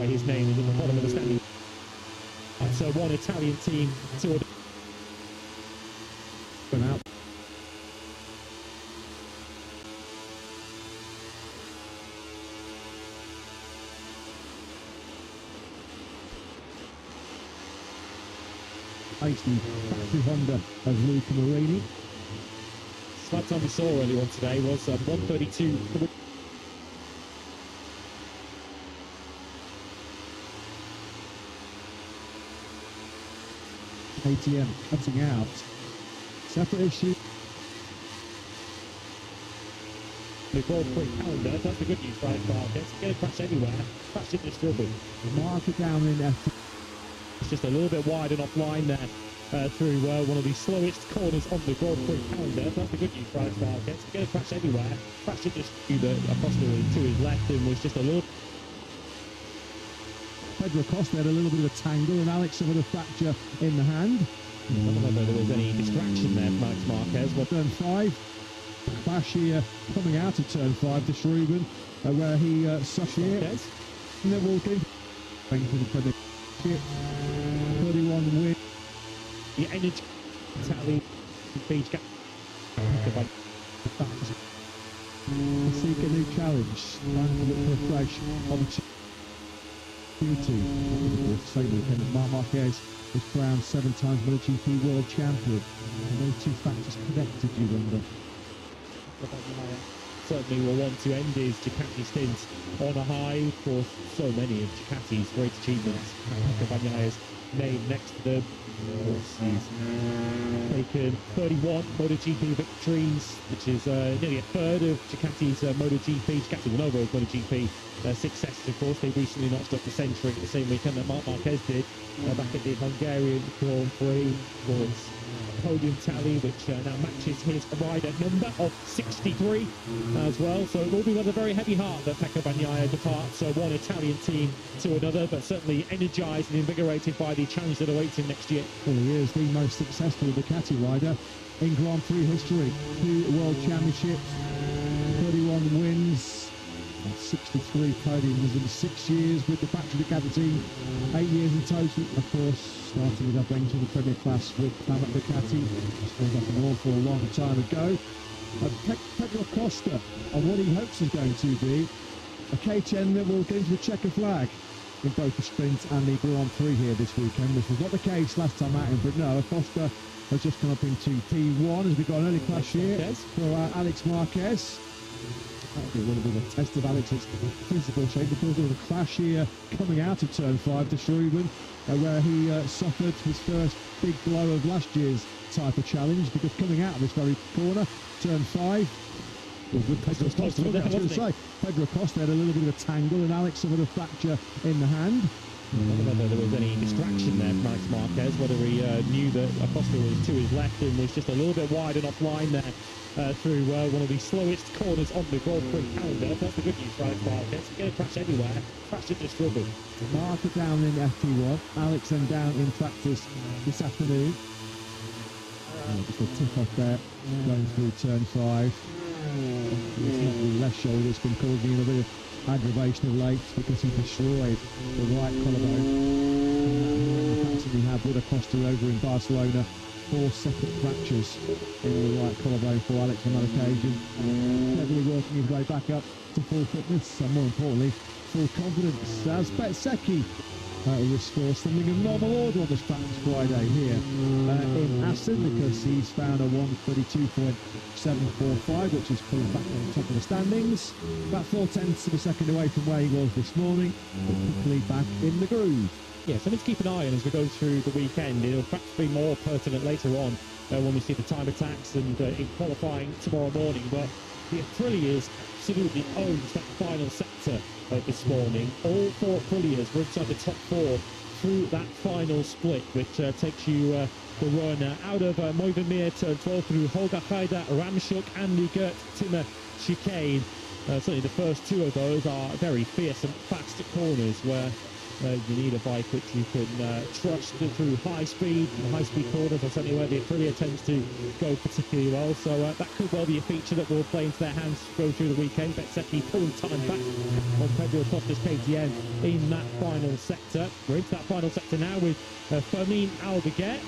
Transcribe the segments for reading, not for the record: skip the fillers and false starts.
why his name is at the bottom of the standing. So one Italian team to out. Factory Honda of Luca Marini. Last time we saw earlier on today was 132. ATM cutting out. Separate issue. The Grand Prix calendar, that's the good news for Alex Marquez. Get a crash anywhere, crash in the struggle. Marker down in F. It's just a little bit wide and offline there through one of the slowest corners on the Grand Prix calendar. That's the good news for Alex Marquez. Get a crash anywhere, crash in the struggle. Acosta to his left and was just a little. Pedro Acosta had a little bit of a tangle and Alex suffered a fracture in the hand. I don't know whether there was any distraction there from Alex Marquez. Well, turn 5, crash here coming out of turn 5 to Schruben, where he suffered here. And then walking. Thank you for the prediction. 31 win. The energy tally beach gap. Seek a new challenge. Time to look for a fresh opportunity. Same weekend, Marc Marquez was crowned 7 times MotoGP World Champion. And those two factors connected, you wonder? Certainly will want to end his Ducati stint on a high. Of course, so many of Ducati's great achievements. Bagnaya's name next to them. Of course, he's taken 31 MotoGP victories, which is nearly a third of Ducati's Ducati Lenovo's MotoGP successes. Of course, they recently notched up the century the same weekend that Marc Marquez did back at the Hungarian Grand Prix. Of course, podium tally, which now matches his rider number of 63 as well. So it will be with a very heavy heart that Pecco Bagnaia departs one Italian team to another, but certainly energised and invigorated by the challenge that awaits him next year. Well, he is the most successful Ducati rider in Grand Prix history. 2 World Championships, 31 wins, and 63 podiums in 6 years with the factory Ducati team, 8 years in total. Of course, starting with adventure in the Premier class with Ducati, scored up an awful long time ago. Pedro Acosta, and what he hopes is going to be a K10 that will get into the checker flag in both the sprint and the Grand Prix here this weekend, which was not the case last time out in Brno. Acosta has just come up into P1 as we got an early crash here for Alex Marquez. That'll be a little bit of a test of Alex's physical shape, because there was a crash here coming out of turn 5 to Schruben, where he suffered his first big blow of last year's type of challenge, because coming out of this very corner, turn 5, with Pedro Acosta, Pedro Acosta had a little bit of a tangle and Alex suffered a fracture in the hand. I don't know whether there was any distraction there from Alex Marquez, whether he knew that Acosta was to his left and was just a little bit wide and offline there through one of the slowest corners on the Grand Prix calendar. That's the good news for Alex Marquez. Get a crash anywhere, crash into struggle. Marker down in FP1, Alex then down in practice this afternoon. Just a tip off there, going through turn 5. His left shoulder's been causing him a bit of aggravation of late because he destroyed the right collarbone. That's what we have with Acosta over in Barcelona. 4 separate fractures in the right collarbone for Alex on that occasion. Heavily working his way back up to full fitness and, more importantly, full confidence. As Bezzecchi restores something of normal order on this practice Friday here in Assen, because he's found a 132.745, which is pulling back on top of the standings. About 0.4 of a second away from where he was this morning, but quickly back in the groove. Yeah, something to keep an eye on as we go through the weekend. It'll perhaps be more pertinent later on when we see the time attacks and in qualifying tomorrow morning. But the Aprilias absolutely owns that final sector this morning. All 4 Aprilias were inside the top 4 through that final split, which takes you the run out of Moivermeer turn 12 through Holger Haida, Ramschuk and the Gert Timmer chicane. Certainly the first 2 of those are very fierce and fast corners where You need a bike which you can trust through high speed corners. That's certainly where the Aprilia tends to go particularly well. So that could well be a feature that will play into their hands go through the weekend. Bezzecchi pulling time back on Pedro Acosta's KTM in that final sector. We're into that final sector now with Fermin Albuquerque.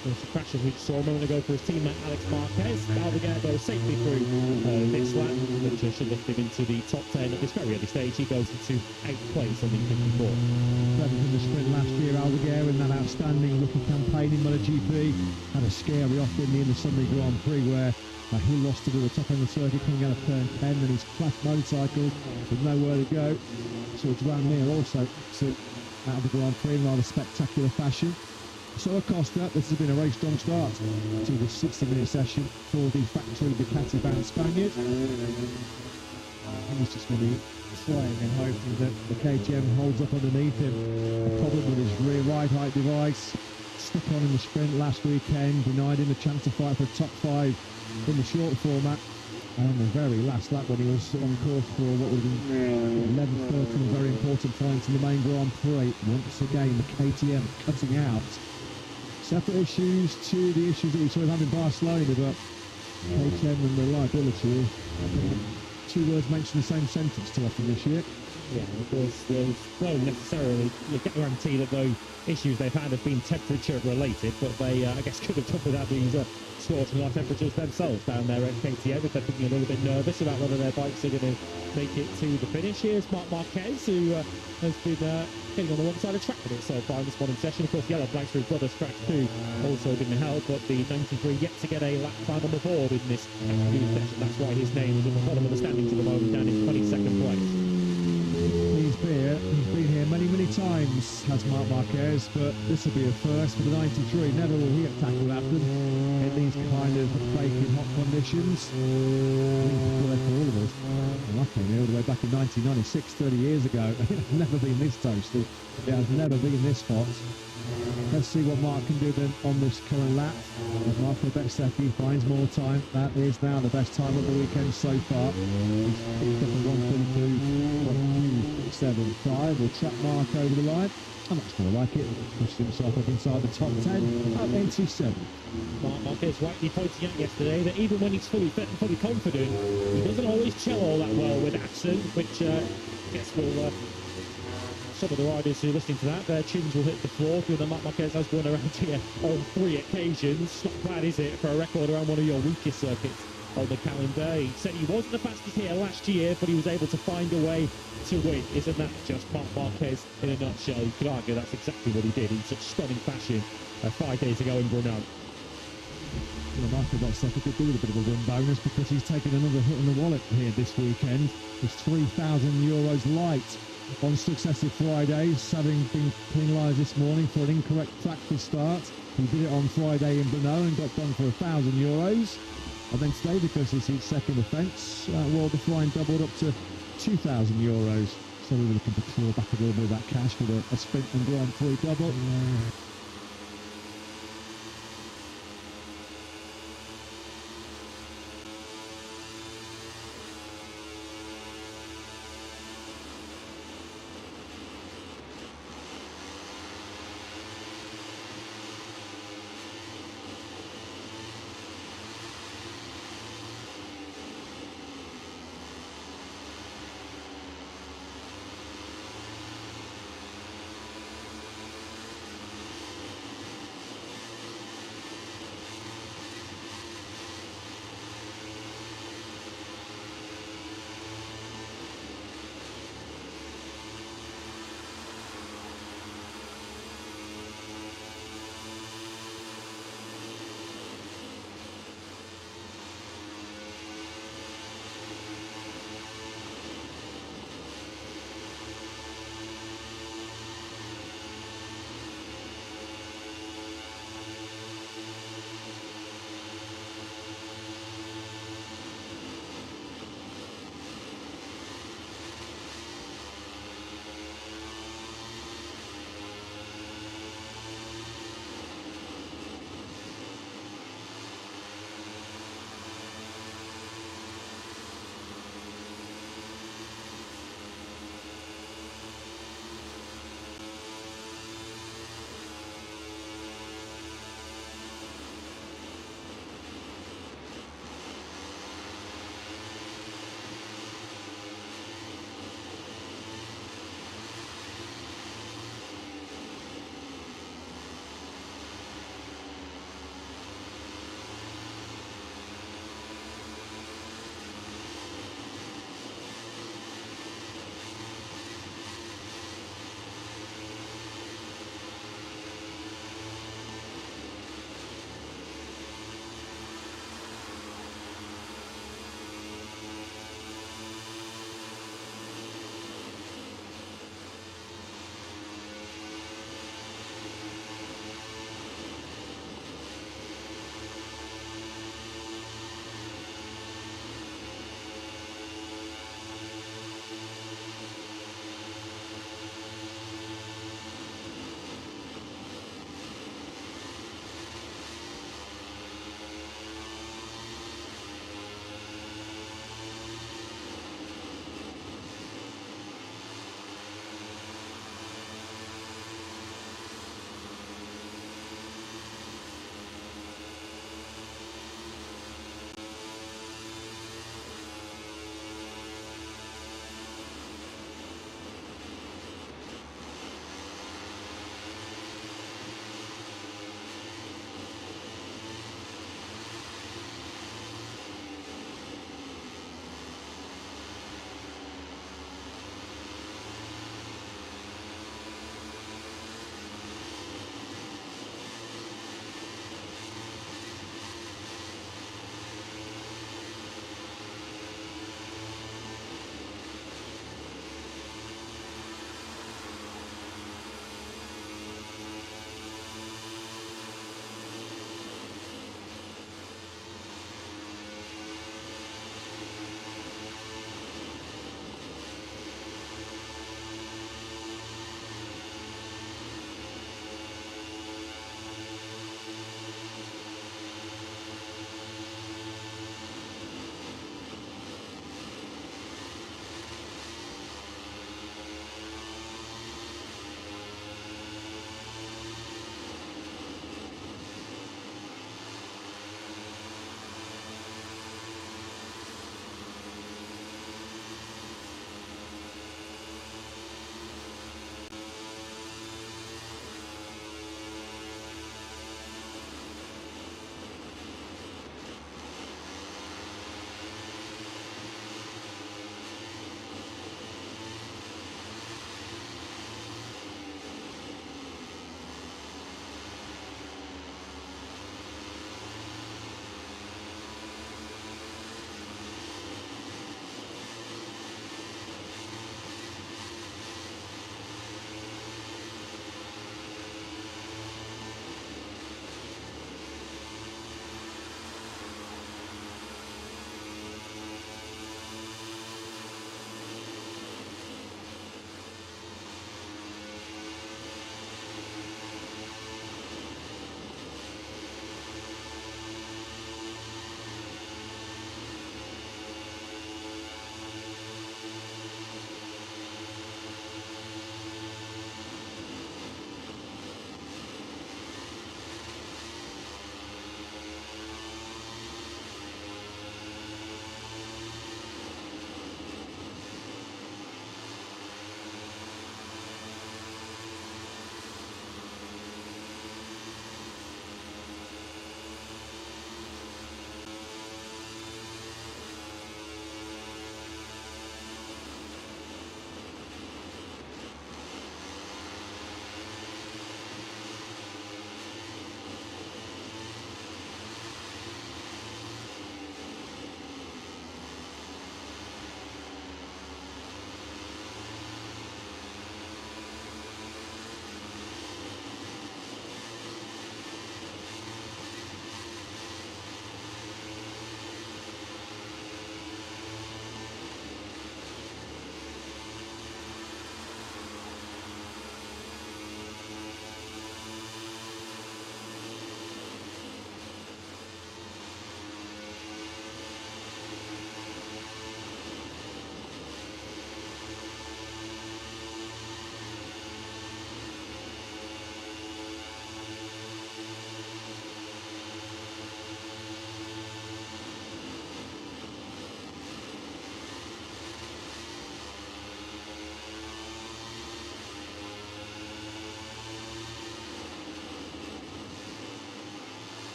There's the crashes we saw a moment ago for his teammate Alex Marquez. Albuquerque goes safely through this lap, which should lift him into the top 10 at this very early stage. He goes into 8th place on the 54. Seventh in the sprint last year, Albuquerque, in that outstanding rookie campaign in MotoGP. Had a scary off in the Sachsenring Grand Prix where he lost it at the top end of the circuit coming out of turn 10, and his flash motorcycle with nowhere to go. So Joan Mir also out of the Grand Prix in rather spectacular fashion. So Acosta, this has been a very strong start to the 60-minute session for the factory Ducati-bound Spaniard. He's just going to be flying and hoping that the KTM holds up underneath him. A problem with his rear ride height device. Stuck on in the sprint last weekend, denied him a chance to fight for a top 5 in the short format. And on the very last lap when he was on course for what would have been 11, 13 very important points in the main Grand Prix. Once again, the KTM cutting out. Separate issues to the issues that we saw him have in Barcelona, but KTM and reliability, two words mentioned in the same sentence too often this year. Yeah, because won't necessarily guarantee that those issues they've had have been temperature related, but they, I guess, could have toughed without these scorching hot temperatures themselves down there at KTM, if they're thinking a little bit nervous about whether their bikes are going to make it to the finish. Here's Marc Marquez, who has been getting on the wrong side of track for it so far in this morning session. Of course, yellow flags for his brother Scratch 2 also didn't help, but the 93 yet to get a lap time on the board in this afternoon session. That's why his name is at the bottom of the standings at the moment, down in 22nd place. He's been here many times, has Marc Marquez, but this will be a first for the 93. Never will he have tackled Abden in these kind of baking hot conditions. For all of us. I came here all the way back in 1996, 30 years ago. It has never been this toasty. It has never been this hot. Let's see what Marc can do then on this current lap. As Marco Bezzecchi finds more time, that is now the best time of the weekend so far. He's picked up a 132.275. Will trap Marc over the line. And that's more like it. Pushed himself up inside the top 10, up 87. Marc Marquez rightly pointing out yesterday that even when he's fully fit and fully confident, he doesn't always gel all that well with accent, which I guess will... some of the riders who are listening to that, their tunes will hit the floor, given that Marc Marquez has won around here on 3 occasions. Not bad, is it, for a record around one of your weakest circuits on the calendar. He said he wasn't the fastest here last year, but he was able to find a way to win. Isn't that just Marc Marquez in a nutshell? You could argue that's exactly what he did in such stunning fashion 5 days ago in Brno. Well, Marco Bezzecchi could do with a bit of a win bonus because he's taken another hit in the wallet here this weekend. He's €3,000 light on successive Fridays, having been penalised this morning for an incorrect practice start. He did it on Friday in Brno and got done for €1,000. And then today, because it's his second offence, the fine doubled up to €2,000. So we were looking to claw back a little bit of that cash with a sprint and Grand Prix double.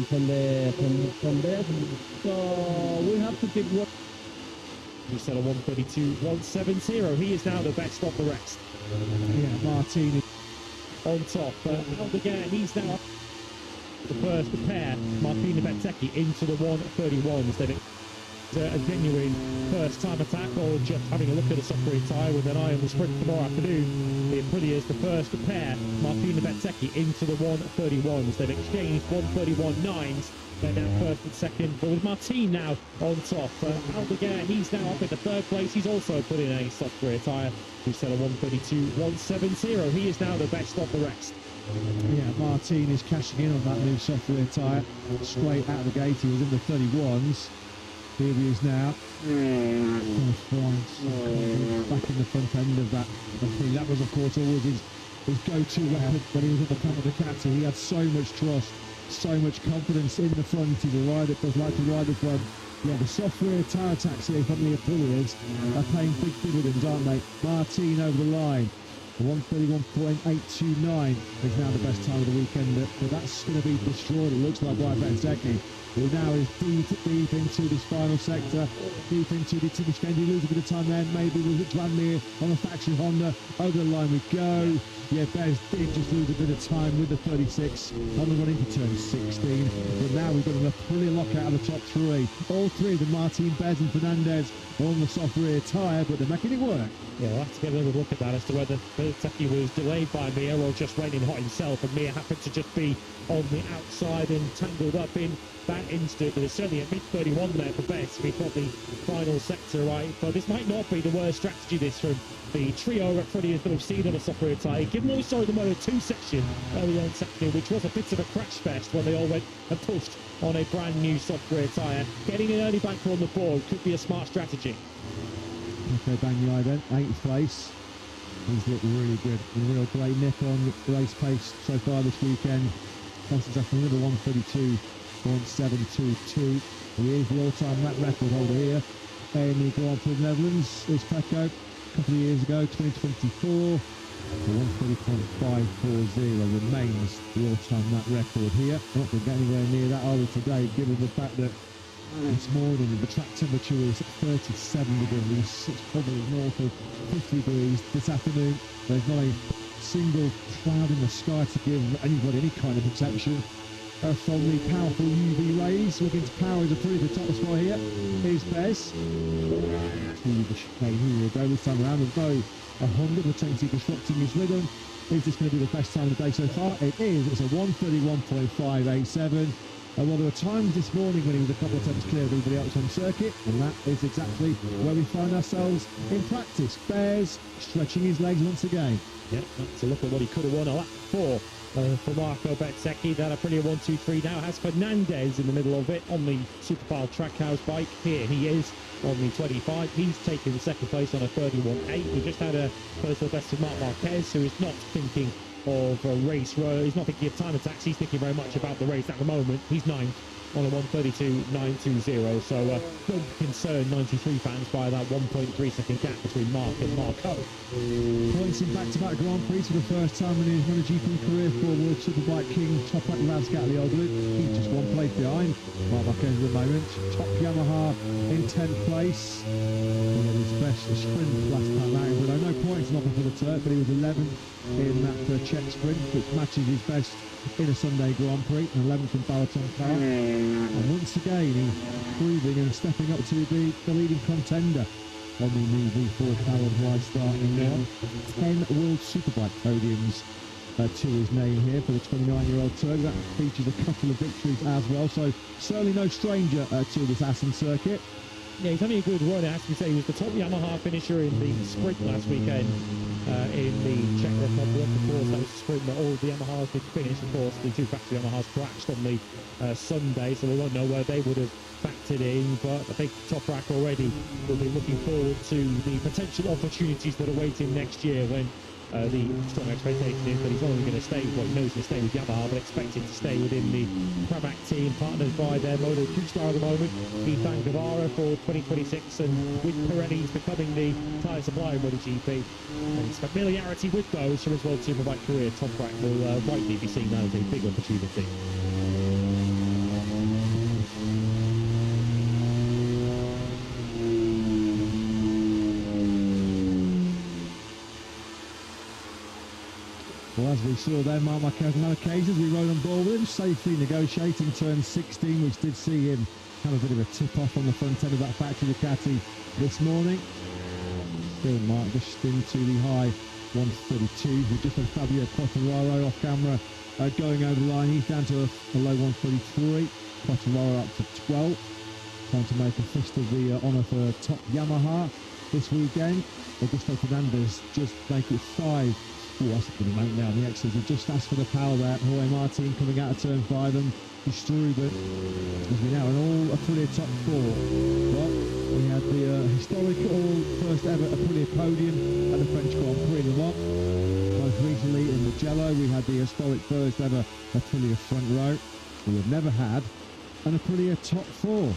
from there. So we have to keep working. He set a 1:32.170. He is now the best of the rest. Yeah, Martin On top, Aldegan, he's now the first pair, Martina Bezzecchi, into the 1:31s. Then it's a genuine first-time attack, or just having a look at a Sachsenring tyre with an eye on the sprint tomorrow afternoon. It pretty is the first pair, Martina Bezzecchi, into the 1:31s. They've exchanged 1:31.9s. They're now first and second, but with Martin now on top. Aldegan, he's now up in the third place. He's also put in a Sachsenring tyre to set a 1:32.170. He is now the best of the rest. Yeah, Martin is cashing in on that new software tyre. Straight out of the gate, he was in the 31s. Here he is now. Back in the front end of that. I think that was, of course, always his go-to weapon when he was at the front of the Ducati. He had so much trust, so much confidence in the front. He's a rider that does like to ride the front. Yeah, the software tyre attacks here from the affiliates are paying big dividends, aren't they? Martin over the line. 1:31.829 is now the best time of the weekend, but that's going to be destroyed, it looks like, by Bezzecchi, who now is deep into this final sector, deep into the Timmins. He lose a bit of time there, maybe with Vanlier on the factory Honda. Over the line we go. Yeah, Bez did just lose a bit of time with the 36 on the run into turn 16, but now we've got a brilliant lockout of the top three. All three of them, Martin, Bez and Fernandez, on the soft rear tyre, but they're making it work. Yeah, we'll have to get a little look at that as to whether Bezzecchi was delayed by Mir or just raining hot himself, and Mir happened to just be on the outside and tangled up in that instant. But it's certainly a mid-31 there for Bez. We've got the final sector right, but this might not be the worst strategy, this, from the trio of Fredias that we've seen on a software tyre. Given what we saw in the Moto2 section earlier on Saturday, which was a bit of a crash fest when they all went and pushed on a brand new software tyre, getting an early banker on the board could be a smart strategy. Okay, Bagnaia then, 8th place. He's looked really good. A real great nick on race pace so far this weekend. Passes after another 1:32.722. He is the all-time lap record holder here in the Grand Prix of the Netherlands. It's Pecco a couple of years ago, 2024. 1:30.540 remains the all-time lap record here. We're not going to get anywhere near that, are we, today, given the fact that this morning the track temperature is 37 degrees. It's probably north of 50 degrees this afternoon. There's not a single cloud in the sky to give anybody any kind of protection from the powerful UV rays. Looking to power is a pretty good top spot here. Here's Bez. To the chicane, here we go this time around. There's no a Honda potentially disrupting his rhythm. Is this going to be the best time of the day so far? It is. It's a 1:31.587. And well, there were times this morning when he was a couple of times clear of everybody else on circuit, and that is exactly where we find ourselves in practice. Bez stretching his legs once again. Yeah, that's a look at what he could have won a lap for Marco Bezzecchi. That a pretty 1-2-3 now has Fernandez in the middle of it on the Superpile Trackhouse bike. Here he is on the 25. He's taken the second place on a 31.8. We just had a personal best of Marc Marquez, who is not thinking of a race. He's not thinking of time attacks. He's thinking very much about the race at the moment. He's 9th on a 1:32.920. So don't be concerned, 93 fans, by that 1.3 second gap between Mark and Marco. Points in back-to-back Grand Prix for the first time in his MotoGP career for World Superbike King Toprak Razgatlioglu. He's just one place behind Marc Marquez at the moment. Top Yamaha in 10th place. He had his best sprint last time out, but no points nothing for the Turk, but he was 11th in that Czech sprint, which matches his best in a Sunday Grand Prix, an 11th in Balaton car. And once again, he's proving and stepping up to be the leading contender on the new V4 powered wide starting now. 10 World Superbike podiums to his name here for the 29-year-old Turk. That features a couple of victories as well, so certainly no stranger to this Assen circuit. Yeah, he's having a good run. It has to be said, he was the top Yamaha finisher in the sprint last weekend in the Czech Republic. Of course, that was a sprint that all the Yamahas did finish. Of course, the two factory Yamahas crashed on the Sunday, so we won't know where they would have factored in. But I think Toprak already will be looking forward to the potential opportunities that await him next year, when the strong expectation is that he's not only going to stay, well, he knows he's going to stay with Yamaha, but expected to stay within the Pramac team, partnered by their Moto2 star at the moment, Ethan Guevara, for 2026, and with Pirelli becoming the tyre supplier in MotoGP. And his familiarity with those from his World Superbike career, Toprak will rightly be seen that as a big opportunity. Well, as we saw there, Marc Marquez on occasions, we rode on board with him, safely negotiating turn 16, which did see him have a bit of a tip-off on the front end of that factory Ducati this morning. Still Marc just into the high 132. We just had Fabio Quartararo off camera going over the line. He's down to a low 133. Quartararo up to 12. Trying to make a fist of the honour for top Yamaha this weekend. Augusto Fernandez just make it 5. Oh, that's a good amount now. The X's have just asked for the power there. Jorge Martin coming out of turn 5 and destroyed it. As we now in all Aprilia top 4. Well, we had the historical first ever Aprilia podium at the French Grand Prix in Le Mans. Most recently in Mugello, we had the historic first ever Aprilia front row. We have never had an Aprilia top 4.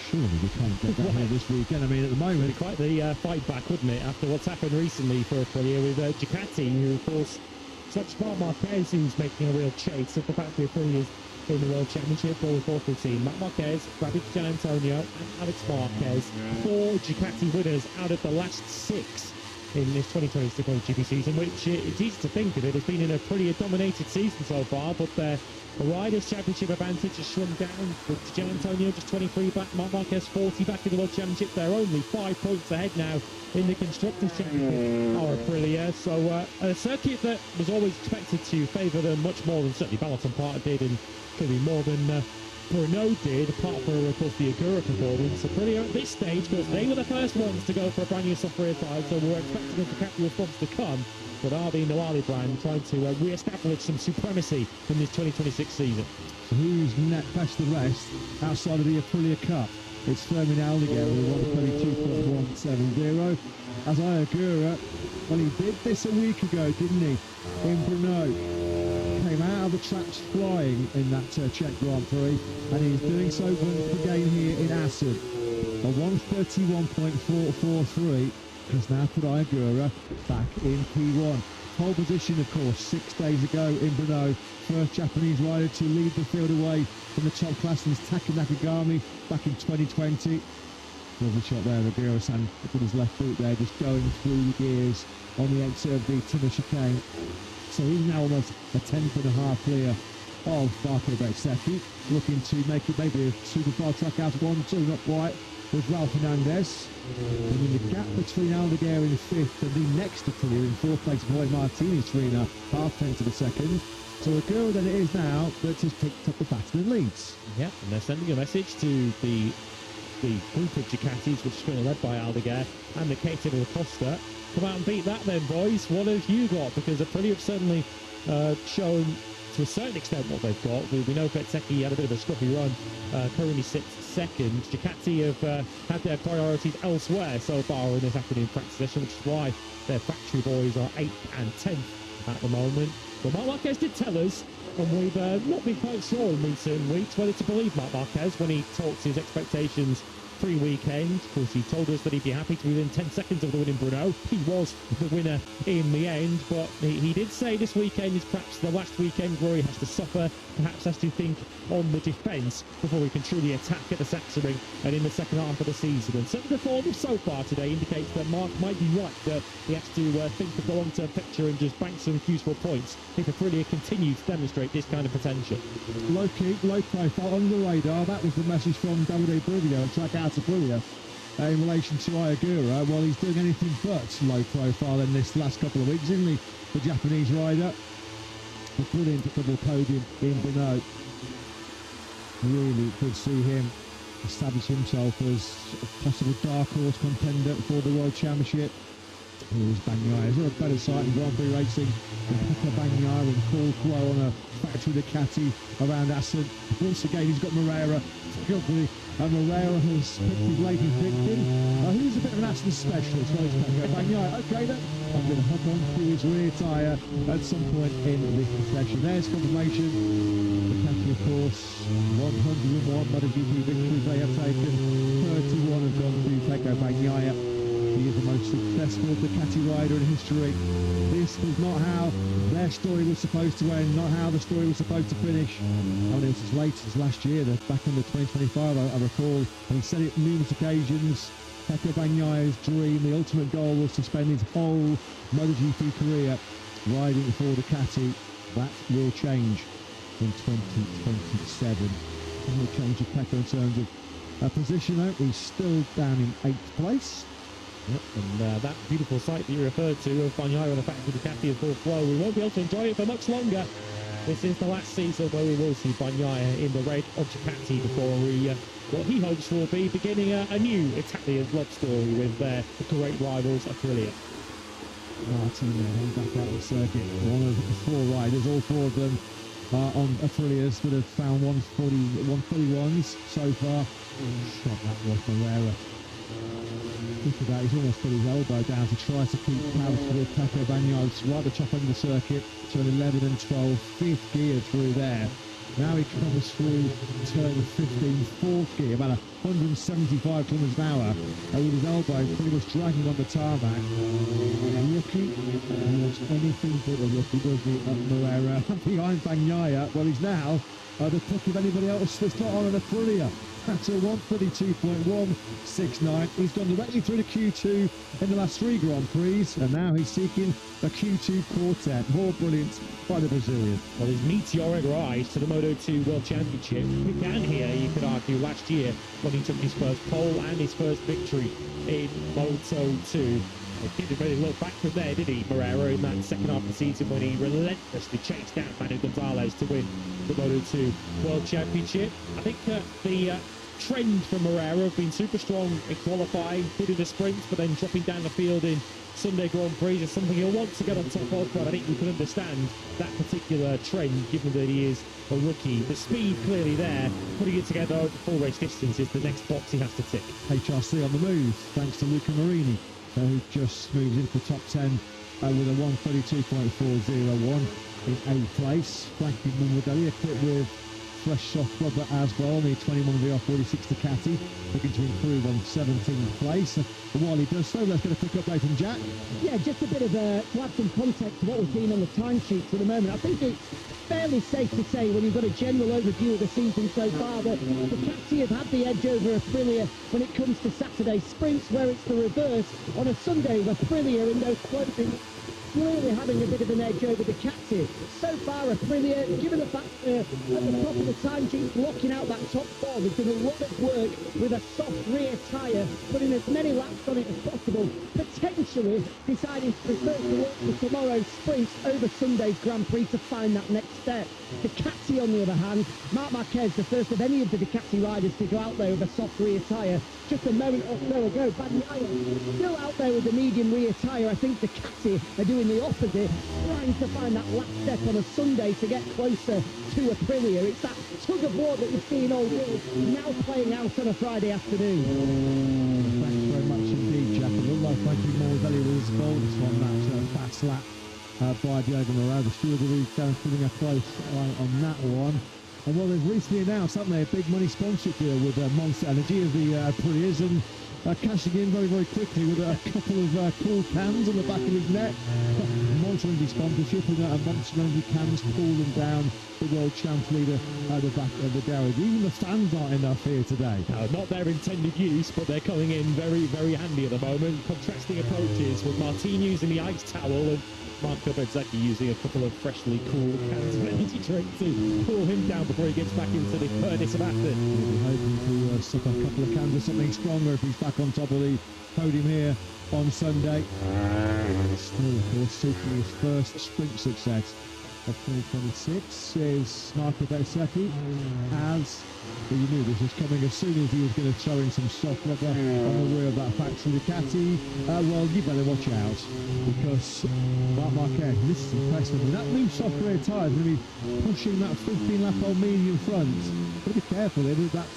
Surely we can't get that here this weekend. I mean, at the moment... It'd be quite the fight back, wouldn't it, after what's happened recently for Aprilia with Ducati, who, of course, such Marc Marquez, who's making a real chase of the fact that Aprilia's in the World Championship, all fourth we've seen Marc Marquez, Fabio Antonio, and Alex Marquez, 4 Ducati winners out of the last 6 in this 2026 MotoGP season, which it's easy to think of it has been in a pretty dominated season so far, but the Riders' Championship advantage has shrunk down with Gian Antonio just 23 back, Marc Marquez 40 back in the World Championship. They're only 5 points ahead now in the Constructors' Championship, our Aprilia. So a circuit that was always expected to favour them much more than certainly Balaton Park did, and clearly more than Brno did, apart from, of course, the Agura performance. Aprilia at this stage, because they were the first ones to go for a brand new software side, so we're expecting a Ducati response to come. But are the Noali brand trying to re-establish some supremacy in this 2026 season? So who's net best of the rest outside of the Aprilia Cup? It's Fermin Aldeguer with 132.170. As Agura, well, he did this a week ago, didn't he? In Brno. Came out of the traps flying in that Czech Grand Prix, and he's doing so once again here in Assen. A 131.443 has now put Agura back in P1. Pole position, of course, 6 days ago in Brno. First Japanese rider to lead the field away from the top class since Taka Nakagami back in 2020. Lovely shot there, Agura-san with his left foot there, just going through the gears on the exit of the Timmer chicane. So he's now almost a 10.5 clear of Marco Bezzecchi, looking to make it maybe a super far track out of 1-2, not quite, with Ralph Hernandez. And in the gap between Aldeguer in 5th and the next Aprilia in 4th place, Roy Martinez, 3.5 of a second. So Agura then it is now that has picked up the baton and leads. Yeah, and they're sending a message to the group of Ducatis, which is currently led by Aldeguer and the Keita da Costa. Come out and beat that then, boys. What have you got? Because Aprilia have certainly shown to a certain extent what they've got. We know Bezzecchi had a bit of a scruffy run, currently sits 2nd. Ducati have had their priorities elsewhere so far in this afternoon practice session, which is why their factory boys are 8th and 10th at the moment. But Marc Marquez did tell us, and we've not been quite sure in recent weeks whether to believe Marc Marquez when he talks his expectations pre-weekend. Of course, he told us that he'd be happy to be within 10 seconds of the win in Brno. He was the winner in the end, but he did say this weekend is perhaps the last weekend where he has to suffer, perhaps has to think on the defence before he can truly attack at the Sachsenring and in the second half of the season. And certainly the form so far today indicates that Marc might be right, that he has to think of the long-term picture and just bank some useful points if Aprilia continue to demonstrate this kind of potential. Low key, low profile, under the radar. That was the message from Davide Brivio at Track Out Aprilia in relation to Agura. Well, he's doing anything but low profile in this last couple of weeks, isn't he? The Japanese rider. A brilliant double podium in Brno. Really good to see him establish himself as a possible dark horse contender for the World Championship. Here's Bagnaia. Is there a better sight in Grand Prix racing than Pekka Bagnaia and Paul Quo on a factory Ducati around Assen? Once again, he's got Moreira. Company. And Moreira has picked his latest victim. Who's a bit of an Aston specialist? Well, it's Pekka Bagnaia. Okay then, I'm going to hook on to his rear tyre at some point in this session. There's confirmation. Ducati, of course, 101 MotoGP victories they have taken. 31 have gone to Pekka Bagnaia. He is the most successful Ducati rider in history. This was not how their story was supposed to end, not how the story was supposed to finish. I mean, it was as late as last year, back in the 2025, I recall, and he said it numerous occasions. Pekka Bagnaia's dream, the ultimate goal, was to spend his whole MotoGP career riding for Ducati. That will change in 2027. And will change the Pecco in terms of position out. He's still down in 8th place. Yep, and that beautiful sight that you referred to of Bagnaia on the factory Ducati in full flow, we won't be able to enjoy it for much longer. This is the last season where we will see Bagnaia in the red of Ducati before we, what he hopes will be beginning a new Italian love story with their great rivals Aprilia. Martin back out of the circuit. One of the 4 riders, all 4 of them are on Aprilias that have found 131s so far. Shot that was Moreira. Look at that, he's almost put his elbow down to try to keep pace with Pecco Bagnaia right at the top end of the circuit. Turn 11 and 12, 5th gear through there. Now he comes through turn 15, 4th gear, about 175 kilometers an hour, with his elbow pretty much dragging on the tarmac. Rookie, he was anything but a rookie, doesn't he, Moreira? Behind Bagnaia, well, he's now the pick of anybody else that's not on an Aprilia. That's a 132.169. He's gone directly through the Q2 in the last 3 Grand Prix, and now he's seeking a Q2 quartet. More brilliant by the Brazilian. Well, his meteoric rise to the Moto2 World Championship began here, you could argue, last year when he took his first pole and his first victory in Moto2. He didn't really look back from there, did he, Moreira, in that second half of the season when he relentlessly chased down Manu Gonzalez to win the Moto2 World Championship. I think the trend for Moreira have been super strong in qualifying, good in the sprints, but then dropping down the field in Sunday Grand Prix is something he'll want to get on top of, but I think we can understand that particular trend given that he is a rookie. The speed clearly there, putting it together over full race distance is the next box he has to tick. HRC on the move, thanks to Luca Marini, who just moves into the top 10 with a 132.401 in 8th place. Frankie Morbidelli equipped with fresh soft rubber as well, the 21 VR46 Ducati, looking to improve on 17th place. And while he does so, let's get a quick update from Jack. Yeah, just a bit of to add some context to what we're seeing on the timesheets at the moment. I think it's fairly safe to say, when you've got a general overview of the season so far, that the Ducati have had the edge over Aprilia when it comes to Saturday sprints, where it's the reverse. On a Sunday, with Aprilia in those closing really having a bit of an edge over the Ducati. So far, Aprilia, given the fact at the top of the time sheet, blocking out that top 4, they've done a lot of work with a soft rear tyre, putting as many laps on it as possible, potentially deciding to prefer to launch the tomorrow's sprints over Sunday's Grand Prix to find that next step. Ducati, on the other hand, Marc Marquez, the first of any of the Ducati riders to go out there with a soft rear tyre, just a moment or so ago. Bagnaia still out there with the medium rear tyre. I think Ducati are doing the opposite, trying to find that last step on a Sunday to get closer to Aprilia. It's that tug of war that we've seen all year, now playing out on a Friday afternoon. Thanks very much indeed, Jack. It looked like Frankie Morbidelli was bolts on that fast lap by Diego Moreira. The steward will be feeling a close eye on that one. And well, they've recently announced, haven't they, a big money sponsorship deal with Monster Energy of the Aprilis, and cashing in very, very quickly with a couple of cool cans on the back of his neck. Monster Energy sponsorship, and Monster Energy cans cooling down the world champ leader at the back of the garage. Even the fans aren't enough here today. No, not their intended use, but they're coming in very, very handy at the moment. Contrasting approaches with Martin using the ice towel and Marco Bezzecchi using a couple of freshly cooled cans of energy drink to cool him down before he gets back into the furnace of Athens. We'll be hoping to suck a couple of cans of something stronger if he's back on top of the podium here on Sunday. Still, of course, seeking his first sprint success of 2026 is Marco Bezzecchi, as well, you knew this was coming as soon as he was going to throw in some soft rubber on the rear of that factory Ducati. Well, you better watch out, because Marc Marquez, this is impressive. And that new soft rear tyre is going to be pushing that 15-lap-old medium front. Got to be careful here that that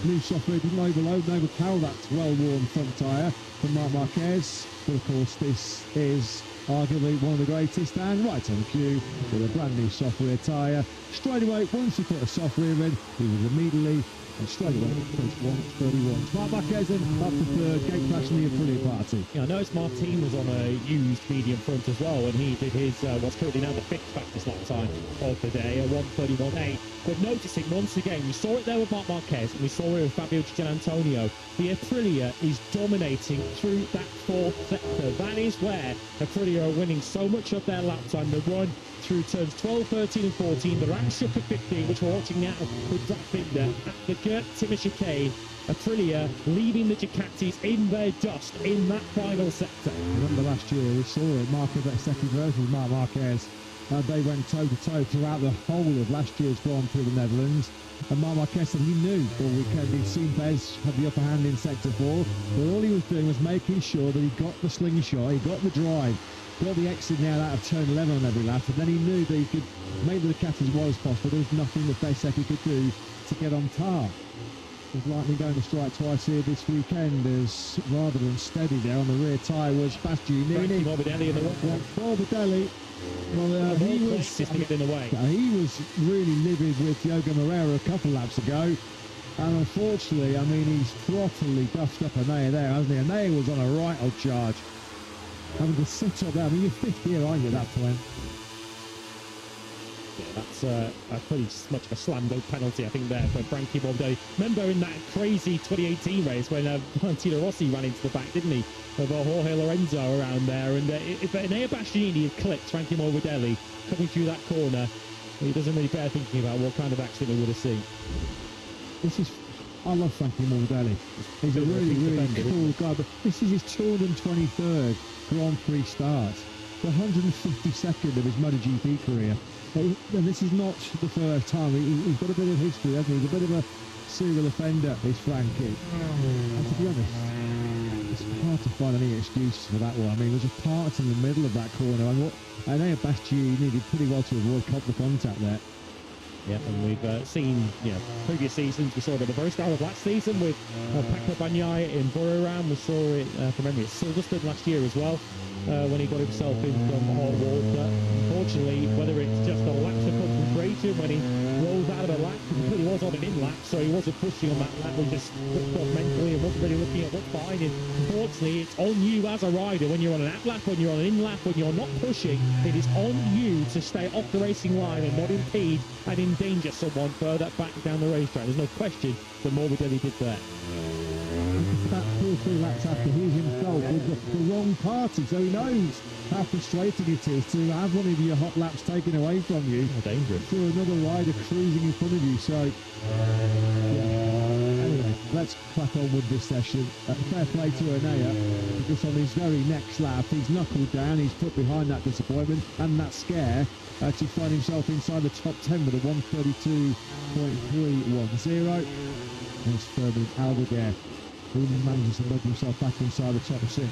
new soft rear didn't overload and overpower that well-worn front tyre from Marc Marquez. But of course, this is arguably one of the greatest, and right on cue with a brand new soft rear tyre. Straight away, once he put a soft rear in, he was immediately And straight away, Chris 1:31. Marc Marquez then up to third, gate crash in the Aprilia party. Yeah, I noticed Martin was on a used medium front as well, and he did his what's currently now the 5th fastest lap time of the day at 1:31.8. But noticing once again, we saw it there with Marc Marquez, and we saw it with Fabio Gian Antonio. The Aprilia is dominating through that 4th sector. That is where Aprilia are winning so much of their lap time. The run through turns 12, 13 and 14. The ramp shook at 15, which we're watching now with Brad Binder at the Gert Timmer chicane. Aprilia leaving the Ducatis in their dust in that final sector. Remember last year we saw it, Marquez, that second version of Marc Marquez. They went toe-to-toe throughout the whole of last year's Grand Prix of the Netherlands. And Marc Marquez said he knew all weekend he'd seen Bez have the upper hand in Sector 4. But all he was doing was making sure that he got the slingshot, he got the drive, got the exit now out of turn 11 on every lap. And then he knew that he could make the Ducati as wide as possible. There was nothing that Bezeki could do to get on par. With Lightning going to strike twice here this weekend, as rather unsteady there on the rear tyre was Bastianini. Morbidelli in the one. Morbidelli. Well, he was really livid with Diogo Moreira a couple laps ago, and unfortunately, I mean, he's properly buffed up Anea there, hasn't he? Anea was on a right old charge, having to sit up there. I mean, you're 5th here, aren't you, at that point? Yeah, that's a pretty much of a slam dunk penalty, I think, there for Frankie Morbidelli. Remember in that crazy 2018 race when Valentino Rossi ran into the back, didn't he? Of Jorge Lorenzo around there, and if Enea Bastianini had clipped Frankie Morbidelli coming through that corner, he doesn't really bear thinking about what kind of accident we would have seen. I love Frankie Morbidelli. He's a really cool guy, but this is his 223rd Grand Prix start, the 152nd of his MotoGP career. And this is not the first time. He's got a bit of history, hasn't he? He's a bit of a serial offender, is Frankie. And to be honest, it's hard to find any excuses for that one. I mean, there's a part in the middle of that corner, and Enea Bastianini did pretty well to avoid the contact there. Yeah, and we've seen, previous seasons. We saw it at the very start of last season with Pecco Bagnaia in Buriram. We saw it, from memory, at Silverstone last year as well, when he got himself in from hard water. Unfortunately, whether it's just a lapse of concentration when he rolls out of the lap, because he was on an in-lap, so he wasn't pushing on that lap, he just looked up mentally and wasn't really looking at what's behind him. Unfortunately, it's on you as a rider when you're on an out-lap, when you're on an in-lap, when you're not pushing. It is on you to stay off the racing line and not impede and endanger someone further back down the racetrack. There's no question that Morbidelli did that. About 2 or 3 laps after he himself with the wrong party, so he knows how frustrating it is to have one of your hot laps taken away from you. Oh, dangerous. Through another rider cruising in front of you, so anyway, let's crack on with this session. Fair play to Enea, because on his very next lap he's knuckled down, he's put behind that disappointment and that scare to find himself inside the top 10 with a 1:32.310. There's Ferdinand Aldeguer, who manages to mug himself back inside the top 6.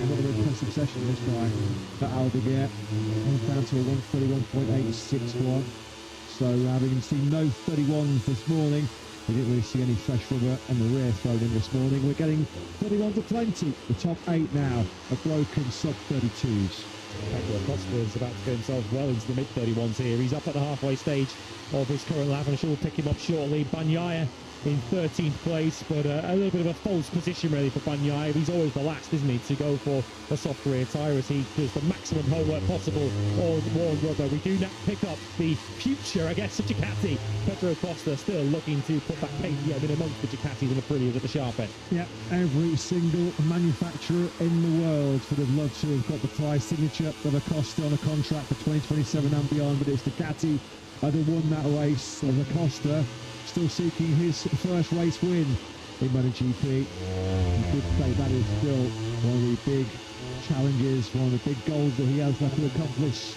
What an impressive session this guy at Aldeguer. Down to a 1:31.861. So having seen no 31s this morning, we didn't really see any fresh rubber on the rear thrown in this morning. We're getting 31 to 20. The top 8 now are broken sub-32s. Costa is about to get himself well into the mid-31s here. He's up at the halfway stage of his current lap, and I'm sure we'll pick him up shortly. Bagnaia in 13th place, but a little bit of a false position really for Bagnaia. He's always the last, isn't he, to go for a soft rear tyre as he does the maximum homework possible on worn rubber. We do now pick up the future, I guess, of Ducati. Pedro Costa still looking to put that KTM in amongst the Ducatis and Aprilias at the sharp end. Yeah, every single manufacturer in the world would have loved to have got the Prix signature of Acosta on a contract for 2027 and beyond, but it's Ducati that have won that race, and Acosta still seeking his first race win in MotoGP. He did say that is still one of the big challenges, one of the big goals that he has left to accomplish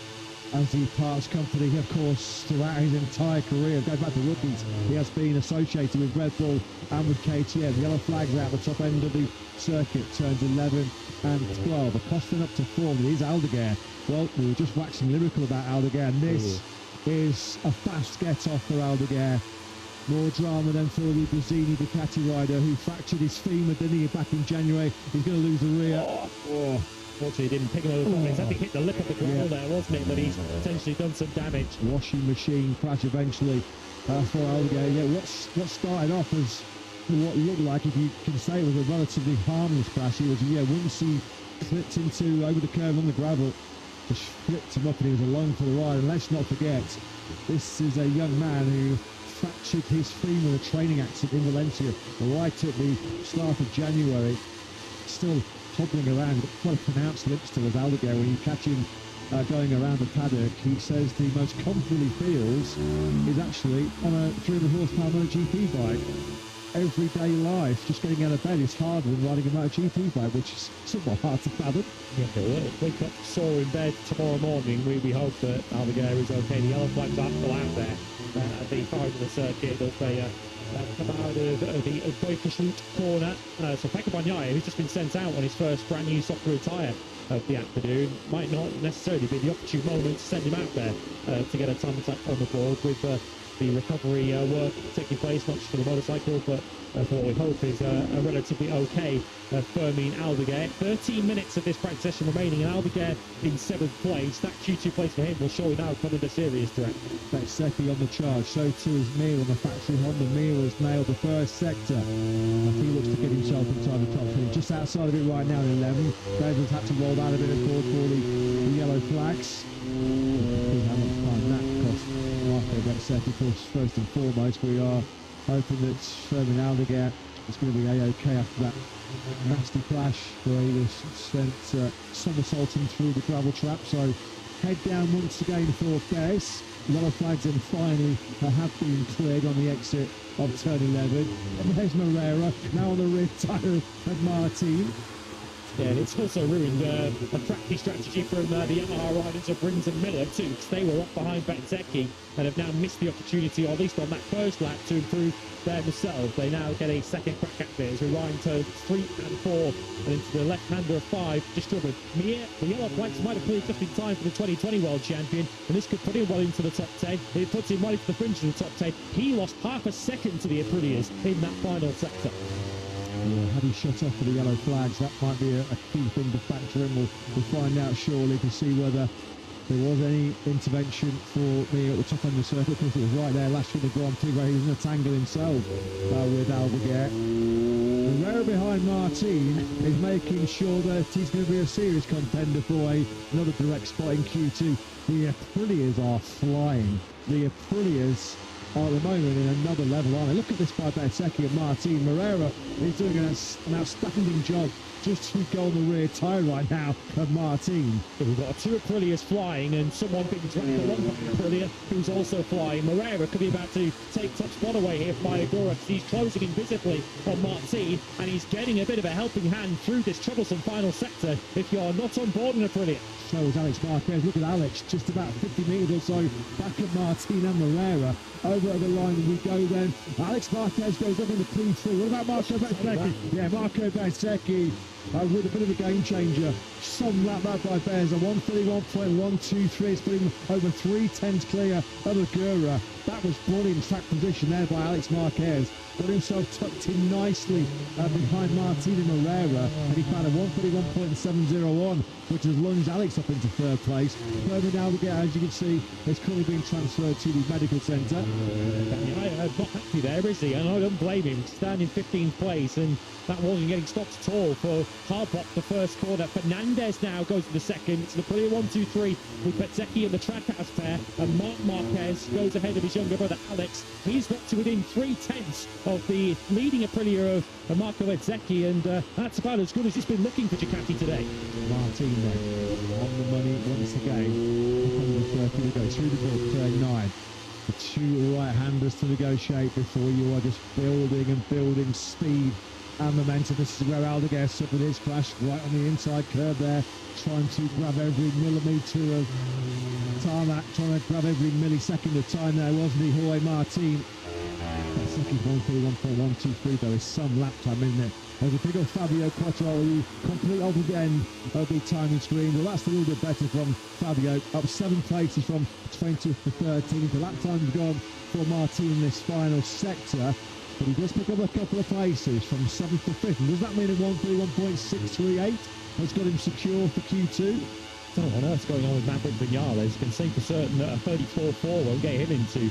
as he parts company. Of course, throughout his entire career, going back to rookies, he has been associated with Red Bull and with KTM. Yellow flags out the top end of the circuit, turns 11 and 12. Acosta up to 4 with his Aldeguer. Well, we were just waxing lyrical about Aldeguer, and this is a fast get-off for Aldeguer. More drama than for the Brazini Ducati rider who fractured his femur, didn't he, back in January. He's going to lose the rear. Fortunately, he didn't pick him over the comments. I think he hit the lip of the gravel there, wasn't it? But he's potentially done some damage. Washing machine crash eventually for Aldeguer. Yeah, what started off as what looked like, if you can say, it was a relatively harmless crash. It was, once he flipped into over the curve on the gravel, just flipped him up and he was along for the ride. And let's not forget, this is a young man who fractured his femur in a training accident in Valencia right at the start of January. Still hobbling around, but quite a pronounced limp still as Aldeguer. When you catch him going around the paddock, he says the most confident he feels is actually on a 300 horsepower MotoGP bike. Everyday life, just getting out of bed is harder than riding a MotoGP bike, which is somewhat hard to fathom. Yeah, we'll wake up sore in bed tomorrow morning. We hope that Aldeguer is okay. The yellow flags are still out there at the far end of the circuit as they come out of the Boyfishloot corner. So Pecco Bagnaia, who's just been sent out on his first brand new software tyre of the afternoon, might not necessarily be the opportune moment to send him out there to get a time attack on the board with the recovery work taking place, not just for the motorcycle, but for what we hope is a relatively okay Fermin Aldeguer. 13 minutes of this practice session remaining, and Aldeguer in 7th place. That Q2 place for him will surely now come into serious threat. Bezzecchi on the charge, so too is Mir on the factory Honda. Mir has nailed the first sector, and he looks to get himself inside the top 10. Just outside of it right now in 11. Bezos had to roll out a bit, of course, for the yellow flags. See how much time that cost Marco Bezzecchi. Of course, first and foremost, we are hoping that Fermin Aldeguer is going to be a-okay after that nasty crash where he was sent somersaulting through the gravel trap. So head down once again for Bez. Yellow flags and finally have been cleared on the exit of turn 11. And there's Moreira now on the rear tyre of Martin. Yeah, and it's also ruined a practice strategy from the Yamaha riders of Rins and Miller too, because they were up behind Bezzecchi and have now missed the opportunity, or at least on that first lap, to improve themselves. They now get a second crack at it as we ride into 3 and 4 and into the left-hander of 5, discovered. Mir, the yellow flags might have cleared just in time for the 2020 world champion, and this could put him well into the top 10. It puts him right into the fringe of the top 10. He lost half a second to the Aprilias in that final sector. Yeah, had he shut off for the yellow flags, that might be a key thing to factor in. We'll find out shortly to see whether there was any intervention for me at the top end of the circuit, because it was right there last year in the Grand Prix where he was in a tangle himself with Aldeguer. Moreira behind Martin is making sure that he's going to be a serious contender for another direct spot in Q2. The Aprilias are flying. The Aprilias are at the moment in another level, aren't they? Look at this by Bezzecchi and Martin. Moreira is doing an outstanding job just to go on the rear tyre right now of Martin. We've got 2 Aprilias flying and someone being dragged along by Aprilia who's also flying. Moreira could be about to take top spot away here from Agora, because he's closing invisibly on Martin and he's getting a bit of a helping hand through this troublesome final sector if you're not on board an Aprilia. So is Alex Marquez. Look at Alex, just about 50 metres or so back at Martin and Moreira. Over at the line we go then. Alex Marquez goes up in the P3. What about Marco Bezzecchi? Yeah, Marco Bezzecchi with a bit of a game changer. Some lap back by Bez, a 131.123. It's putting over 3/10 clear of Agura. That was brilliant track position there by Alex Marquez. Got himself tucked in nicely behind Martin and Moreira, and he found a 131.701, which has lunged Alex up into 3rd place. Fermin Aldeguer, as you can see, is currently being transferred to the medical centre. I'm not happy there, is he? And I don't blame him. Standing 15th place, and that wasn't getting stopped at all for Hardbop, the first corner. Fernandez now goes to the second. It's the Aprilia 1-2-3 with Bezzecchi and the Trackhouse pair, and Marc Marquez goes ahead of his younger brother Alex. He's got to within 3/10 of the leading Aprilia of Marco Bezzecchi, and that's about as good as it's been looking for Ducati today. Martin then on the money once again. 130 to go through the ball, turn 9. The 2 right-handers to negotiate before you are just building speed and momentum. This is where Aldeguer suffered his crash, right on the inside curve there, trying to grab every millimetre of tarmac, trying to grab every millisecond of time there, wasn't he, Jorge Martin? That second 131.123 though is some lap time, isn't it? There's a big old Fabio Quattraro, complete opposite end of the timing screen. Well, that's a little bit better from Fabio, up 7 places from 20th to 13th. The lap time's gone for Martin in this final sector, but he does pick up a couple of places from 7th to 5th. And does that mean a 131.638 has got him secure for Q2? don't know what on earth's going on with Maverick Vinales. Can say for certain that a 34.4 won't get him into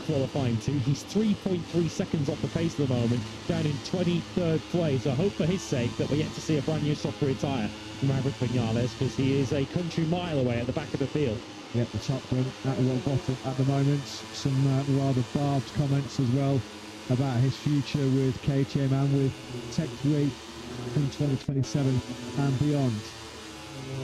qualifying 2. He's 3.3 seconds off the pace at the moment, down in 23rd place. I hope for his sake that we're yet to see a brand new soft rear tyre from Maverick Vinales, because he is a country mile away at the back of the field. Yeah, the top one at the bottom at the moment. Some rather barbed comments as well about his future with KTM and with Tech 3 in 2027 and beyond.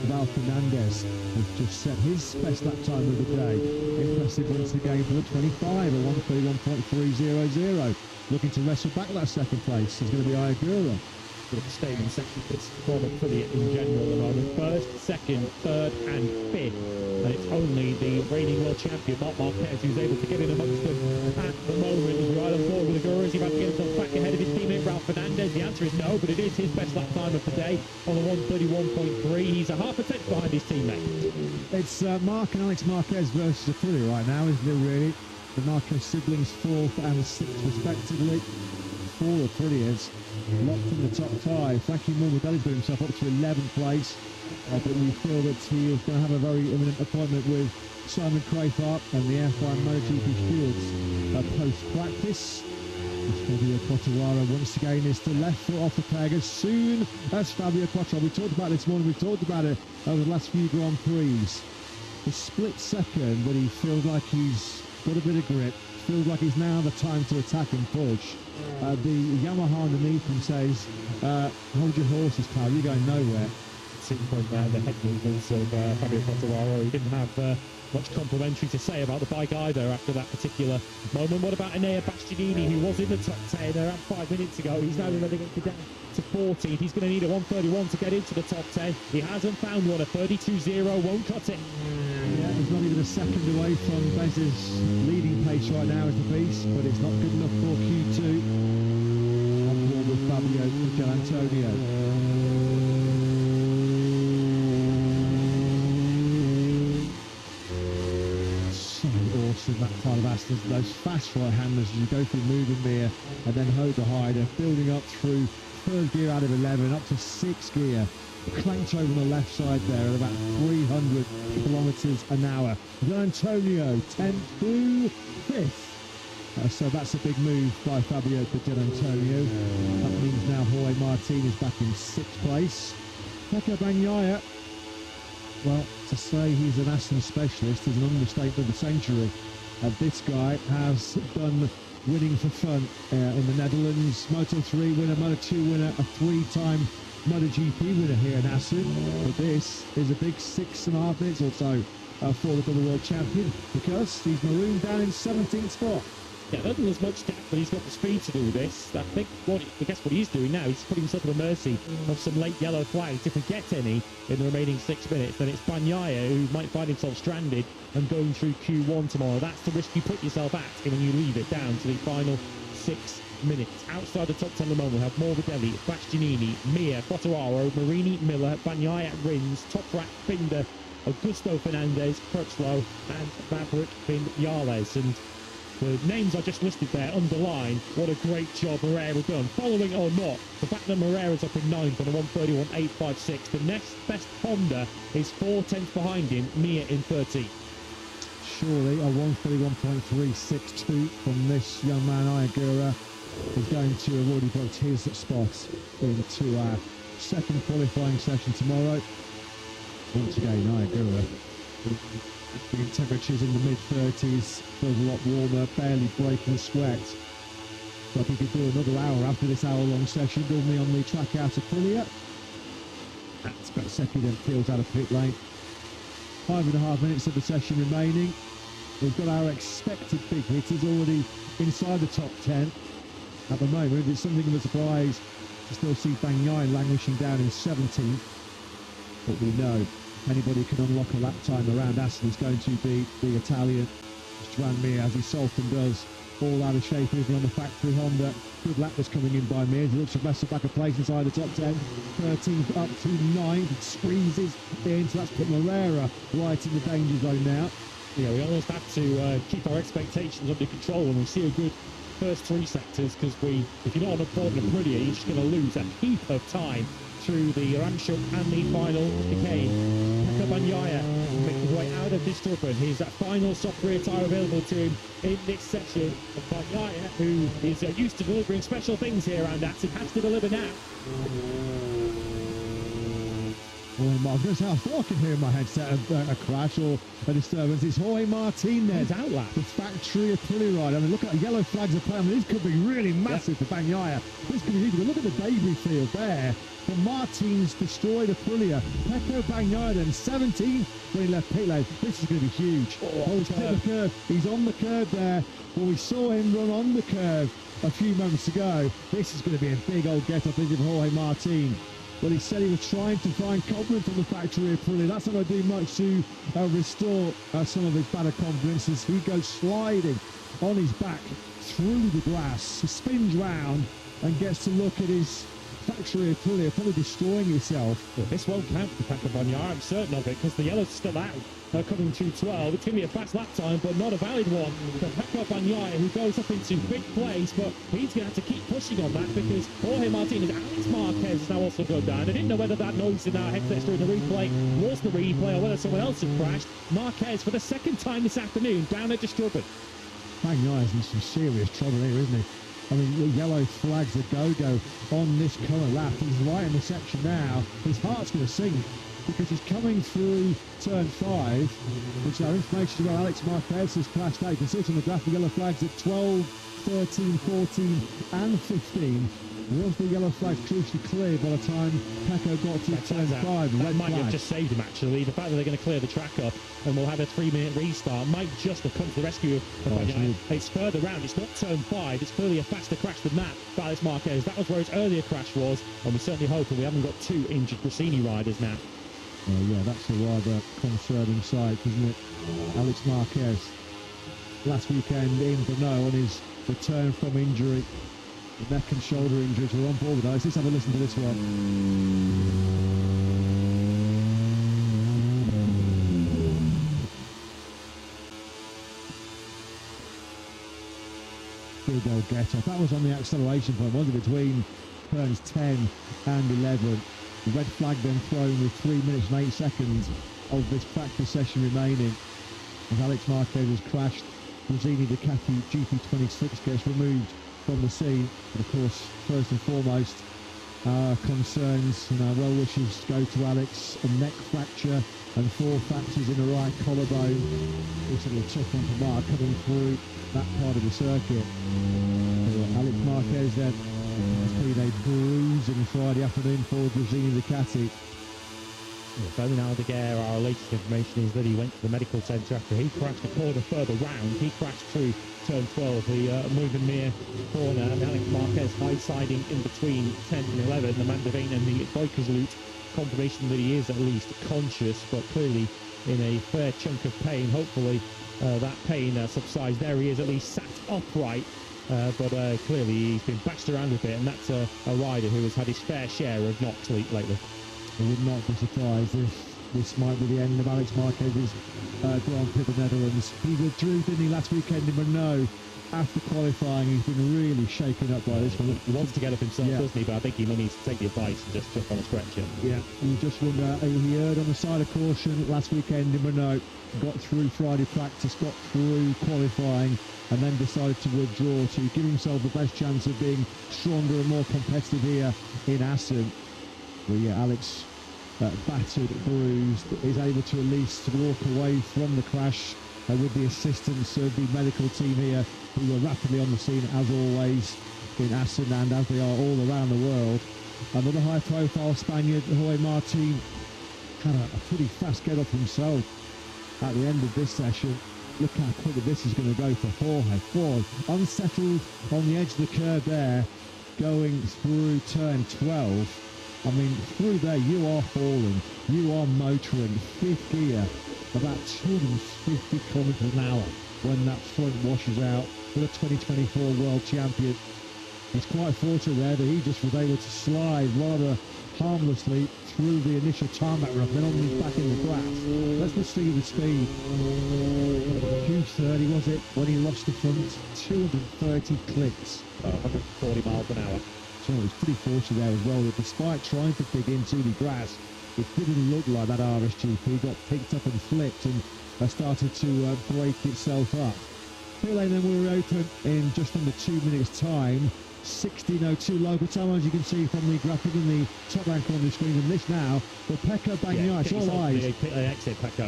Val Fernandez has just set his best lap time of the day. Impressive once again for the 25, a 1:31.300. Looking to wrestle back that second place is going to be Ayagura. Sort of staying in second place for McPhillips in general at the moment. First, second, third and fifth. And it's only the reigning world champion, Marc Marquez, who's able to get in amongst them at the moment. He's right on board with Agura. Is he about to get himself back ahead of his teammate, Ralph Fernandez? The answer is no, but it is his best lap time of the day on the 1:31.3. He's a half a tenth behind his teammate. It's Marc and Alex Marquez versus Aprilia right now, isn't it, really? The Marquez siblings 4th and 6th respectively. 4 Aprilias locked in the top 5. Frankie Morbidelli's got himself up to 11th place, but we feel that he is going to have a very imminent appointment with Simon Crafart and the F1 MotoGP Stewards post-practice. Fabio Quartararo once again is to left foot off the peg as soon as Fabio Quartararo. We talked about it this morning, we've talked about it over the last few Grand Prix. The split second, but he feels like he's got a bit of grip, feels like he's now the time to attack and push. The Yamaha underneath him says, hold your horses, pal, you're going nowhere. Seen from the head movements of Fabio Quartararo. He didn't have much complimentary to say about the bike either after that particular moment. What about Enea Bastianini, who was in the top 10 around 5 minutes ago? He's now been relegated down to 14th. He's going to need a 1:31 to get into the top 10. He hasn't found one. A 32.0 won't cut it. Yeah, he's not even a second away from Bez's leading pace right now as the Beast, but it's not good enough for Q2. On board with Fabio Gianantonio. In that part of Aston's, those fast right-handers as you go through moving mirror and then Hoda Hyder, building up through 3rd gear out of 11 up to 6th gear, clanked over on the left side there at about 300 kilometers an hour. Antonio 10th to 5th. So that's a big move by Fabio Antonio. That means now Jorge Martin is back in 6th place. Pecco Bagnaia, well, to say he's an Aston specialist is an understatement of the century. This guy has done winning for fun in the Netherlands. Moto3 winner, Moto2 winner, a 3-time MotoGP winner here in Aston. But this is a big 6.5 minutes or so for the double world champion, because he's marooned down in 17th spot. Yeah, I don't think there's much doubt that he's got the speed to do this. I think what he's doing now, he's putting himself at the mercy of some late yellow flags. If we get any in the remaining 6 minutes, then it's Bagnaia who might find himself stranded and going through Q1 tomorrow. That's the risk you put yourself at when you leave it down to the final 6 minutes. Outside the top 10 at the moment, we have Morbidelli, Bastianini, Mir, Quartararo, Marini, Miller, Bagnaia, Rins, Toprak, Binder, Augusto Fernandez, Crutchlow, and Maverick Vinales. And the names I just listed there underline what a great job Moreira done. Following or not, the fact that Moreira's up in 9th on a 1:31.856. The next best Honda is 4/10 behind him, Mir in 13th. Surely a 1:31.362 from this young man Ayagura is going to have already booked his spot into our second qualifying session tomorrow. Once again, Ayagura, the temperatures in the mid-30s, feels a lot warmer, barely breaking sweat. So I think he could do another hour after this hour-long session, normally on the track out of Aprilia. That's Bezzecchi then peels out of pit lane. 5.5 minutes of the session remaining. We've got our expected big hitters already inside the top 10. At the moment, it's something of a surprise to still see Bagnaia languishing down in 17th. But we know anybody can unlock a lap time around Aston is going to be the Italian Joan Mir, as he so often does. All out of shape even on the factory Honda. Good lap was coming in by Mir. He looks to wrestle back a place inside the top 10. 13th up to 9th. It squeezes in, so that's put Moreira right in the danger zone now. Yeah, we almost have to keep our expectations under control when we see a good first 3 sectors, because if you're not on a board in Aprilia, you're just going to lose a heap of time through the Ramshook and the final chicane. Pecco Bagnaia make his way out of disturbance. He's that final soft rear tyre available to him in this section. And Bagnaia, who is used to delivering special things here around Assen, has to deliver now. Well, I was going to say, I thought I could hear in my headset a crash or a disturbance. It's Jorge Martin there. He's outlap. The factory Aprilia ride. I mean, look at the yellow flags are playing. I mean, this could be really massive for Bagnaia. This could be huge. But look at the debris field there. For Martin's destroyed Aprilia. Pecco Bagnaia then 17th when he left pit lane. This is going to be huge. He's hit the curve. He's on the curve there. Well, we saw him run on the curve a few moments ago. This is going to be a big old get-up, isn't it, for Jorge Martin? Well, he said he was trying to find confidence on the factory Aprilia. That's not going to do much to restore some of his better confidence as he goes sliding on his back through the grass. He spins round and gets to look at his factory Aprilia, probably destroying itself. Well, this won't count for Pecco Bagnaia, I'm certain of it, because the yellow's still out. Coming to 12. It's going to be a fast lap time, but not a valid one for Pecco Bagnaia, who goes up into big place, but he's going to have to keep pushing on that because Jorge Martinez, Alex Marquez has now also gone down. I didn't know whether that noise in our headsets during the replay was the replay or whether someone else had crashed. Marquez, for the second time this afternoon, down at disturbance. Bagnaia's in some serious trouble here, isn't he? I mean, the yellow flags, the go-go on this current lap. He's right in the section now. His heart's going to sink because he's coming through turn 5, which our information about Alex Marquez has crashed out. You can see it on the graph, the yellow flags at 12, 13, 14 and 15. Was the yellow flag crucially clear by the time Pecco got to turn 5? That might have just saved him, actually. The fact that they're going to clear the track up and we'll have a 3-minute restart might just have come to the rescue of Bagnaia. It's further round. It's not turn 5. It's clearly a faster crash than that for Alex Marquez. That was where his earlier crash was, and we certainly hope that we haven't got 2 injured Gresini riders now. Yeah, that's a rather concerning sight, isn't it? Alex Marquez last weekend in Brno on his return from injury. The neck and shoulder injuries were on board with us. Let's have a listen to this one. Big old get-off. That was on the acceleration point, wasn't it, between turns 10 and 11. The red flag then thrown with 3 minutes and 8 seconds of this practice session remaining. As Alex Marquez has crashed, Gresini Ducati GP26 gets removed from the scene. But of course, first and foremost, our concerns and our well wishes go to Alex. A neck fracture and 4 fractures in the right collarbone. It's a little tough one for Mark coming through that part of the circuit. Alex Marquez then has been a bruising Friday afternoon for Gresini Ducati. Bernard Daguerre, our latest information is that he went to the medical centre after he crashed a corner further round. He crashed through turn 12, the Muidenmeer corner, and Alex Marquez high-siding in between 10 and 11, the Mandeveen and the Boikersloot. Confirmation that he is at least conscious, but clearly in a fair chunk of pain. Hopefully that pain subsides. There he is, at least sat upright, but clearly he's been bashed around a bit, and that's a rider who has had his fair share of knocks lately. I would not be surprised if this might be the end of Alex Marquez's Grand Prix of the Netherlands. He withdrew, didn't he, last weekend in Renault after qualifying. He's been really shaken up by this one. He wants to get up himself, doesn't he? But I think he needs to take the advice and just jump on a stretcher. Yeah, you just wonder, he erred on the side of caution last weekend in Renault, got through Friday practice, got through qualifying, and then decided to withdraw to give himself the best chance of being stronger and more competitive here in Assen. Well, yeah, Alex, battered, bruised, is able to at least walk away from the crash with the assistance of the medical team here, who were rapidly on the scene, as always, in Assen and as they are all around the world. Another high-profile Spaniard, Jorge Martin, had a pretty fast get-off himself at the end of this session. Look how quickly this is going to go for Jorge. Boy, unsettled on the edge of the curve there, going through turn 12. I mean, through there you are hauling, you are motoring, 5th gear, about 250 kilometres an hour when that front washes out for the 2024 World Champion. It's quite fortunate there that he just was able to slide rather harmlessly through the initial tarmac rough, then on his back in the grass. Let's just see the speed. Q30 was it when he lost the front? 230 clicks. 140 miles an hour. So it was pretty fortunate there as well, that despite trying to dig into the grass, it didn't look like that RSGP got picked up and flipped and started to break itself up. Pit lane then we were open in just under 2 minutes time. 16:02 local time, as you can see from the graphic in the top right corner of the screen. And this now for Pecco Bagnaia.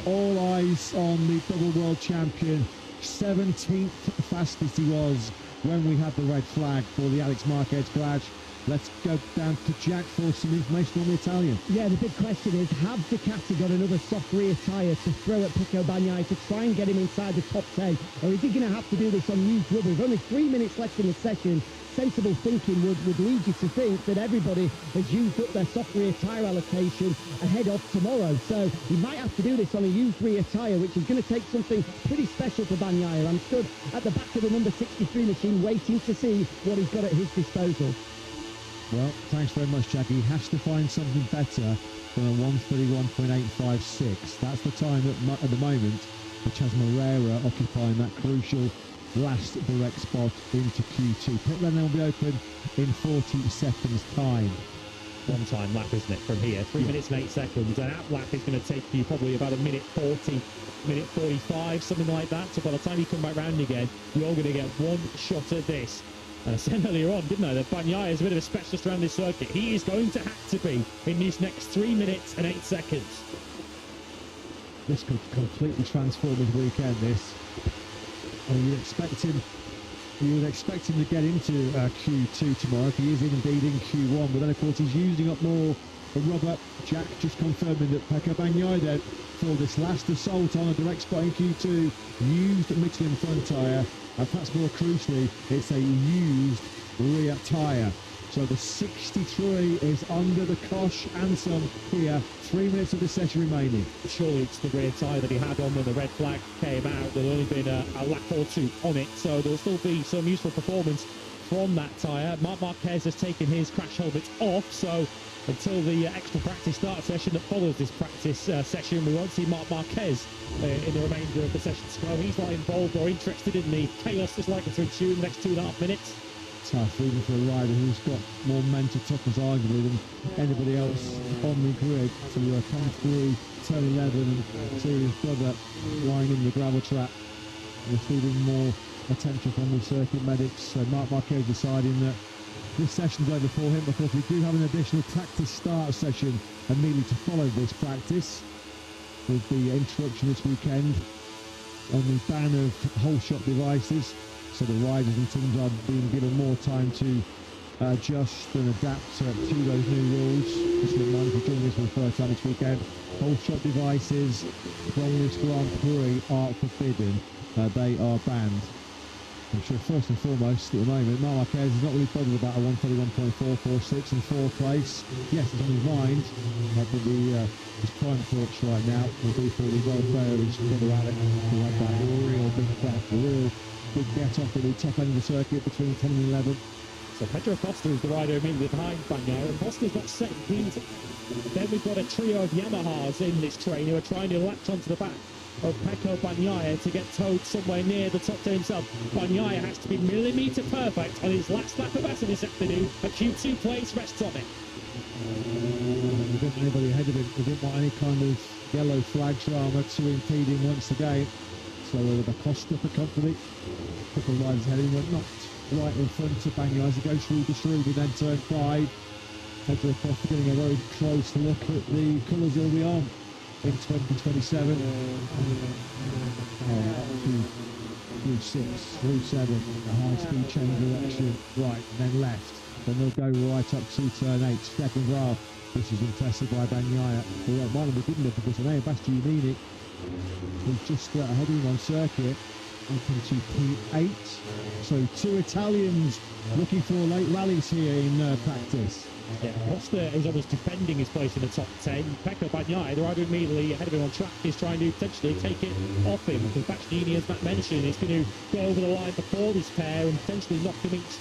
All eyes on the double world champion. 17th fastest he was when we had the red flag for the Alex Marquez crash. Let's go down to Jack for some information on the Italian. Yeah, the big question is, have Ducati got another soft rear tyre to throw at Pecco Bagnaia to try and get him inside the top 10? Or is he going to have to do this on used rubber? With only 3 minutes left in the session, sensible thinking would lead you to think that everybody has used up their soft rear tyre allocation ahead of tomorrow. So he might have to do this on a used rear tyre, which is going to take something pretty special for Bagnaia. I'm stood at the back of the number 63 machine waiting to see what he's got at his disposal. Well, thanks very much, Jack. He has to find something better than a 1:31.856. That's the time at the moment, which has Moreira occupying that crucial last direct spot into Q2. Pit lane will be open in 40 seconds time. One time lap, isn't it, from here? 3 minutes and 8 seconds. An out lap is going to take you probably about a minute 40, minute 45, something like that. So by the time you come back round again, you're going to get one shot at this. And I said earlier on, didn't I, that Bagnaia is a bit of a specialist around this circuit. He is going to have to be in these next 3 minutes and 8 seconds. This could completely transform his weekend, this. And you would expect him to get into Q2 tomorrow if he is indeed in Q1. But then, of course, he's using up more rubber. Jack just confirming that Pecco Bagnaia then, for this last assault on a direct spot in Q2, used Michelin front tyre. And perhaps more crucially, it's a used rear tyre. So the 63 is under the cosh and some here. 3 minutes of the session remaining. Surely it's the rear tyre that he had on when the red flag came out. There'll only been a lap or two on it, so there'll still be some useful performance from that tyre. Marc Marquez has taken his crash helmet off, so until the extra practice start session that follows this practice session, we won't see Marc Marquez in the remainder of the session to go. He's not involved or interested in the chaos that's likely to ensue in the next 2.5 minutes. Tough, even for a rider who's got more mental toughness, arguably, than anybody else on the grid, to come through turn 11 and see his brother lying in the gravel trap, receiving more attention from the circuit medics. So Marc Marquez deciding that this session's over for him. Of course, we do have an additional practice start session immediately to follow this practice, with the introduction this weekend on the ban of whole shot devices. So the riders and teams are being given more time to adjust and adapt to those new rules. Just a reminder, if you're joining us for the first time this weekend, whole shot devices from this Grand Prix are forbidden. They are banned. I'm sure first and foremost at the moment, Marc Marquez is not really bothered about a 1:31.446 in fourth place. Yes, it's on his mind, but his prime thoughts right now will be for the welfare of his brother Alex, who had that real big crack, real big get off at the top end of the circuit between 10 and 11. So Pedro Costa is the rider immediately behind Bagnaia, and Costa's not second either. Then we've got a trio of Yamahas in this train who are trying to latch onto the back of Pecco Bagnaia to get towed somewhere near the top 10 himself. Bagnaia has to be millimetre perfect on his last lap of Assen this afternoon. A Q2 place rests on it. We didn't want anybody ahead of him. We didn't want any kind of yellow flag drama to impede him once again. So the Costa for company. A couple of riders ahead of him went knocked right in front of Bagnaia as he goes through the Shrewd and then turn 5. Pedro Costa getting a very close look at the colours he'll be on in 2027. Through 6, through 7, a high speed change direction, right, and then left. Then they'll go right up to turn 8, second half. This is contested by Bagnaia. One of them didn't look because Enea Bastianini was just ahead of him on circuit, open to P8. So 2 Italians looking for late rallies here in practice. Yeah, Costa is almost defending his place in the top 10. Pecco Bagnaia, the rider immediately ahead of him on track, is trying to potentially take it off him. Because Bastianini, as Matt mentioned, is going to go over the line before this pair and potentially knock him each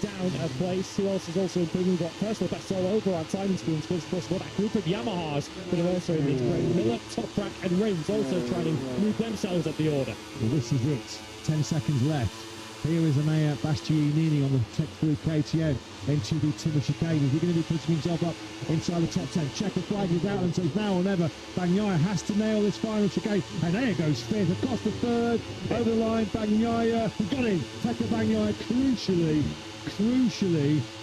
down a place. Who else is also improving? We've got personal bests all over our timing screens. Because, of course, we've got that group of Yamahas that are also in this race. Miller, Toprak and Rins also trying to move themselves up the order. Well, this is it. 10 seconds left. Here is Anea Bastianini on the tech through KTM into the timber chicane. Is he going to be putting himself up inside the top 10? Checker flag is out and says now or never. Bagnaia has to nail this final chicane. And there goes fifth across the third. Over the line, Bagnaia got in. Pecco Bagnaia crucially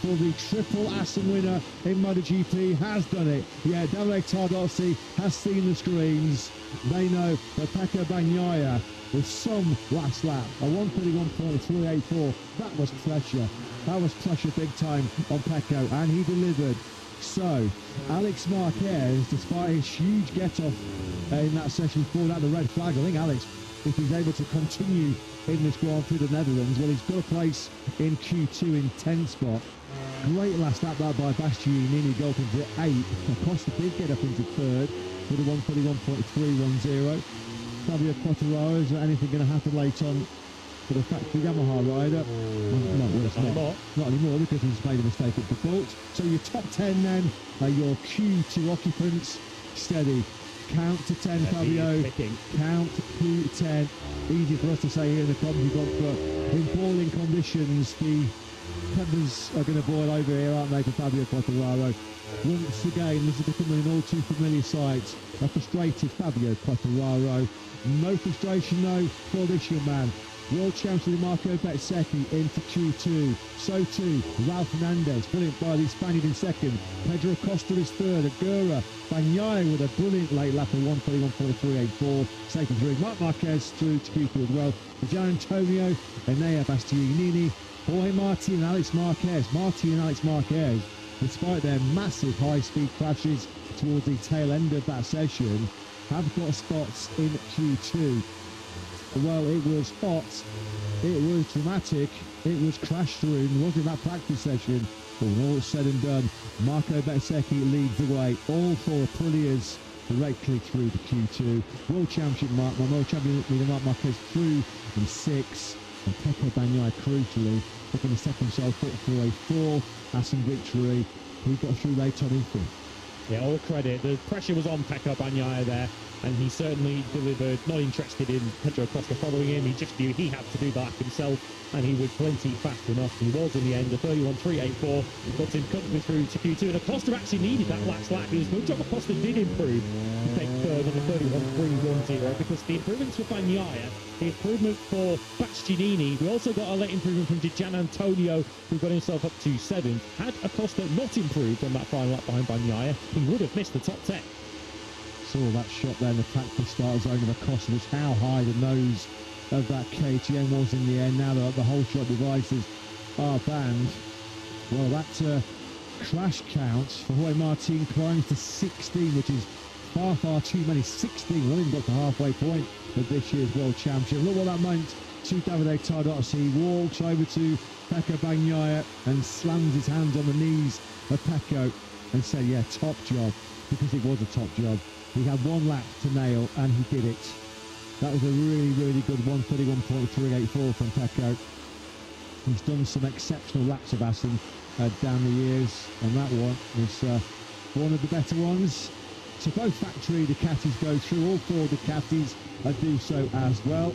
for the triple Assen winner in MotoGP has done it. Yeah, Davide Tardozzi has seen the screens. They know that Pecco Bagnaia with some last lap, a 1:31.384. That was pressure. That was pressure big time on Pecco, and he delivered. So, Alex Marquez, despite his huge get-off in that session, pulled out the red flag. I think Alex, if he's able to continue in this Grand Prix of the Netherlands, well, he's got a place in Q2 in 10th spot. Great last lap by Bastianini, got into 8th. Costa did get up into 3rd with a 1:31.310. Fabio Quartararo, is there anything going to happen late on for the factory Yamaha rider? No, it's not. Not anymore, because he's made a mistake at default. So your top 10 then, your Q2 occupants, steady. Count to 10, Fabio. Count to 10. Easy for us to say here in the commentary box, but in boiling conditions, the peppers are going to boil over here, aren't they, for Fabio Quartararo? Once again, this is becoming an all too familiar sight. A frustrated Fabio Quartararo. No frustration, though, for this young man. World champion Marco Bezzecchi into Q2. So too, Ralph Fernandez, brilliant by the Spaniard in second. Pedro Costa is third. Agura, Bagnaia with a brilliant late lap of 1:31.384. Second through. Marc Marquez through to Q2 as well. Gian Antonio, Enea Bastianini, Jorge Martin and Alex Marquez. Martin and Alex Marquez, despite their massive high-speed crashes towards the tail end of that session, have got spots in Q2. Well, it was hot, it was dramatic, it was crash through, wasn't that practice session? But when all said and done, Marco Bezzecchi leads the way. All four Aprilias directly through to Q2. World Championship World Champion leader Marc Marquez through in 6th. And Pecco Bagnaia crucially picking the second side foot for a 4 Assen victory. He got through late on in 5th. Yeah, all credit. The pressure was on Pecco Bagnaia there, and he certainly delivered. Not interested in Pedro Costa following him. He just knew he had to do that himself, and he was plenty fast enough. He was in the end. The 31.384 got him comfortably through to Q2, and Acosta actually needed that last lap. His job Acosta did improve to take third on the 31.310, because the improvements for Bagnaia, the improvement for Bastianini, we also got a late improvement from Gian Antonio, who got himself up to 7th. Had Acosta not improved on that final lap behind Bagnaia, he would have missed the top 10. Saw that shot there in the practice start zone of Acosta, just how high the nose of that KTM was in the end. Now that the whole shot devices are banned, well, that crash count for Jorge Martin climbs to 16, which is far too many. 16, well, even got the halfway point of this year's World Championship. Look what that meant to Davide Tardozzi. He walks over to Pecco Bagnaia and slams his hands on the knees of Pecco and said, yeah, top job, because it was a top job. He had one lap to nail, and he did it. That was a really good 1:31.384 from Pecco. He's done some exceptional laps of Assen down the years, and that one was one of the better ones. So both factory Ducatis go through, all 4 Ducatis do so as well.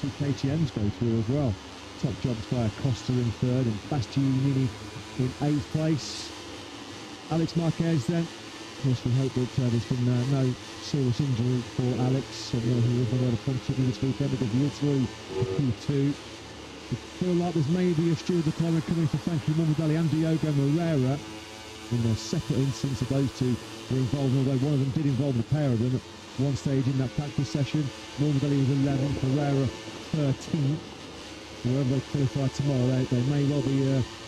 2 KTMs go through as well. Top jobs by Acosta in 3rd, and Bastianini in 8th place. Alex Marquez then. Of course, we hope that there's been no serious injury for Alex, who isn't able to continue this weekend, because he is through Q2. We feel like there's maybe a steward deployment coming for Frankie Morbidelli and Diogo Moreira in the separate instance of those two were involved, although one of them did involve the pair of them at one stage in that practice session. Morbidelli was 11th, Moreira 13th. Wherever they qualify tomorrow, they may well be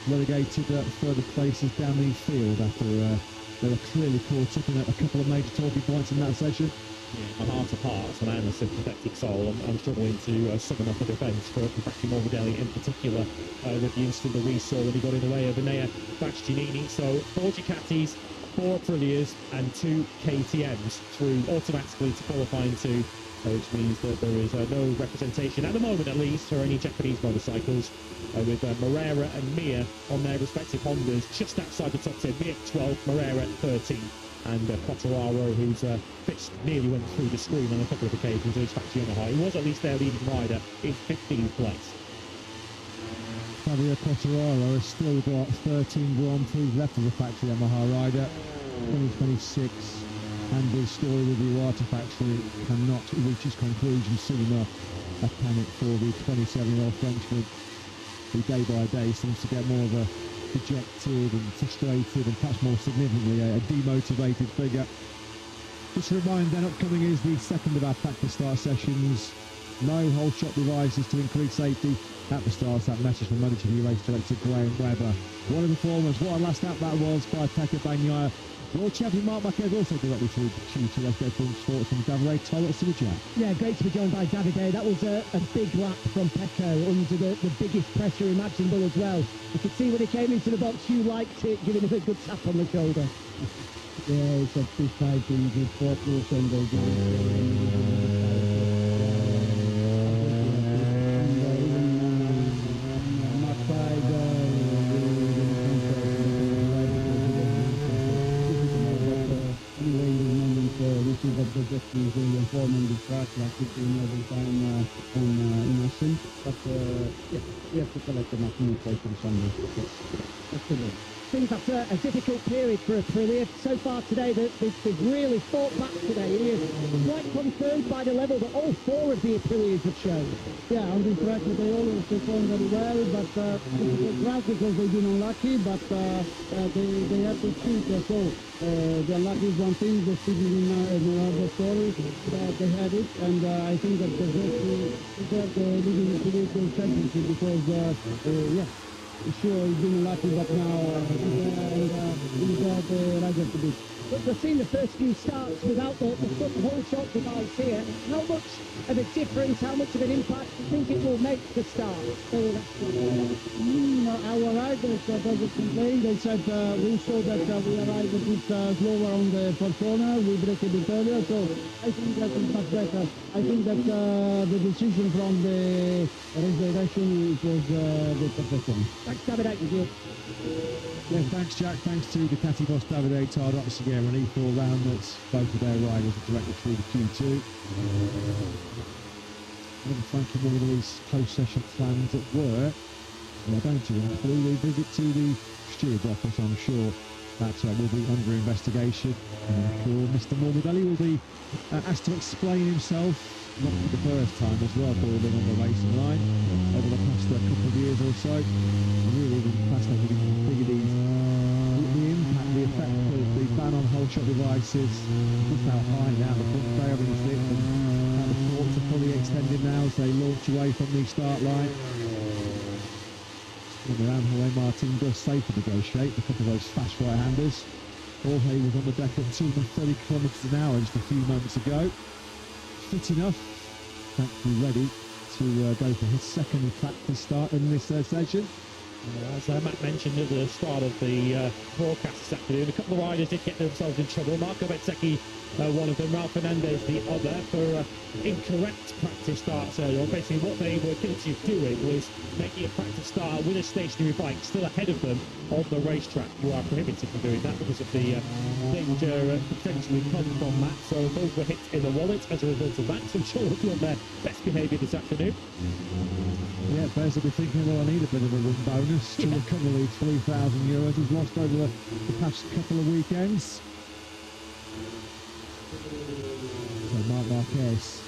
relegated further places down the field after they were clearly caught up in a couple of major talking points in that session. Yeah, my heart of hearts, and I am a sympathetic soul. I'm struggling to summon up a defence for Frankie Morbidelli in particular, with the incident that we saw when he got in the way of Enea Bastianini. So 4 Ducatis, 4 Aprilias and 2 KTMs through automatically to qualifying 2, which means that there is no representation, at the moment at least, for any Japanese motorcycles, with Moreira and Mir on their respective Hondas just outside the top 10. Mir 12th, Moreira 13th, and Quartararo, whose fist nearly went through the screen on a couple of occasions, who's factory Yamaha. He was at least their leading rider in 15th place. Fabio Quartararo has still got 13 Grand Prix left as a factory Yamaha rider, 2026, and the story with the Iwata factory cannot reach its conclusion soon enough. A panic for the 27-year-old Frenchman, who day by day seems to get more of a dejected and frustrated and perhaps more significantly a demotivated figure. Just to remind then, upcoming is the second of our practice start sessions. No whole shot devices to increase safety at the start. That message from MotoGP race director Graham Webber. What a performance, what a last lap that was by Pecco Bagnaia. World champion Marc Marquez also directly through Q2. Let's go from sports from Davide Tollett to the Jack. Yeah, great to be joined by Davide. That was a big lap from Pecco under the biggest pressure imaginable as well. You could see when he came into the box, you liked it, giving him a good tap on the shoulder. Yeah, it's a big fighting, good focus, and they do the just is really informing the track like we do every time in Assen, but yeah, we have to collect the maximum points on Sunday. Absolutely. Seems that's a difficult period for Aprilia. So far today, they've really fought back today. He is quite concerned by the level that all four of the Aprilias have shown. Yeah, on this track they always perform very well, but it's a track because they've been unlucky, but they have to speed. So the unlucky is one thing, the speed is another story. They had it, and I think that they deserve the leading championship because, yeah. Sure, he's been lucky, but now he's the rider to beat. But we've seen the first few starts without the whole shot device here. How much of a difference, how much of an impact do you think it will make the start? Our riders doesn't complain. They said we saw that we arrived a bit slower on the first corner. We break a bit earlier, so I think that is much better. I think that the decision from the race direction was the perfect one. Thanks, Davide. Thank you. Yeah, thanks Jack, thanks to Ducati boss Davide Tardozzi again, an equal round that's both of their riders are directly through the Q2. And Frankie Morley's post-session plans at work. Well, don't you? After a visit to the steward's office, I'm sure that will be under investigation. And I'm sure Mr. Morbidelli will be asked to explain himself, not for the first time as well, for being on the racing line over the past couple of years or so. Really, the past I think the impact, the effect of the ban on whole shot devices, just how high now the front fairing is lit, and how the courts are fully extended now as they launch away from the start line. And around Jorge Martin does say to negotiate a couple of those fast right-handers. Jorge was on the deck at 230 kilometres an hour just a few moments ago. Fit enough, thankfully ready to go for his second practice start in this session. As Matt mentioned at the start of the broadcast this afternoon, a couple of riders did get themselves in trouble. Marco Bezzecchi, one of them, Ralph Fernandez, the other, for incorrect practice starts earlier on. Basically, what they were guilty of doing was making a practice start with a stationary bike still ahead of them on the racetrack. You are prohibited from doing that because of the danger potentially come from that. So those were hit in the wallet as a result of that. So I'm sure they'll be on their best behaviour this afternoon. Yeah, Bez will be thinking, well, I need a bit of a run bonus to recover the €3,000 he's lost over the past couple of weekends. So Marc Marquez,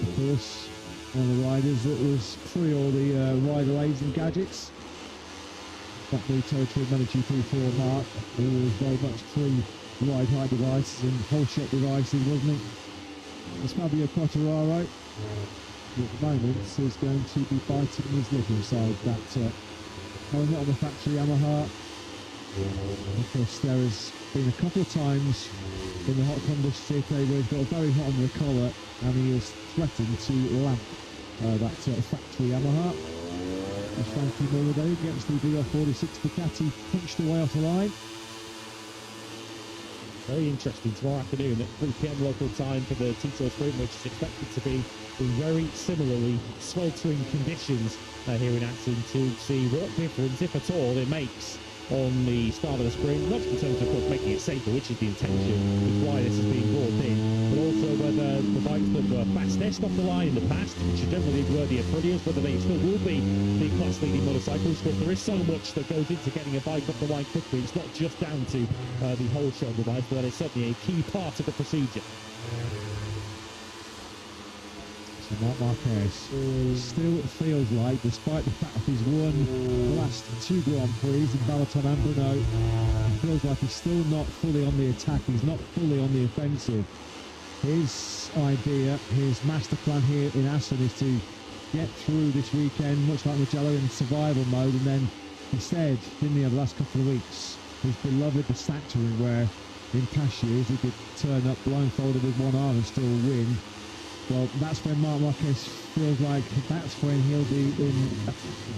of course, one of the riders that was pre all the rider aids and gadgets. That new territory of MotoGP for Mark, who was very much pre-ride high devices and whole shot devices, wasn't he? It's Fabio Quartararo, who at the moment is going to be biting his lip inside that helmet on the factory Yamaha. Of course, there has been a couple of times in the hot conditions today where he's got very hot under the collar and he has threatened to lamp that factory Yamaha. As Frankie Morbidelli against the VR46 Ducati punched away off the line. Very interesting tomorrow afternoon at 3 PM local time for the Tito Sprint, which is expected to be in very similarly sweltering conditions here in Assen, to see what difference, if at all, it makes on the start of the sprint, not just in terms of course, making it safer, which is the intention, which is why this is being brought in, but also whether the bikes that were fastest off the line in the past, which generally were the Aprilias, whether they still will be the class-leading motorcycles. But there is so much that goes into getting a bike off the line quickly. It's not just down to the whole show device, but that is certainly a key part of the procedure. So Marc Marquez still feels like, despite the fact that he's won the last 2 Grand Prix in Balaton and Brno, it feels like he's still not fully on the attack, he's not fully on the offensive. His idea, his master plan here in Assen is to get through this weekend, much like Mugello, in survival mode, and then he said, didn't he, over the last couple of weeks, his beloved the Sachsenring, where in past years he could turn up blindfolded with one arm and still win. Well, that's when Marc Marquez feels like that's when he'll be in,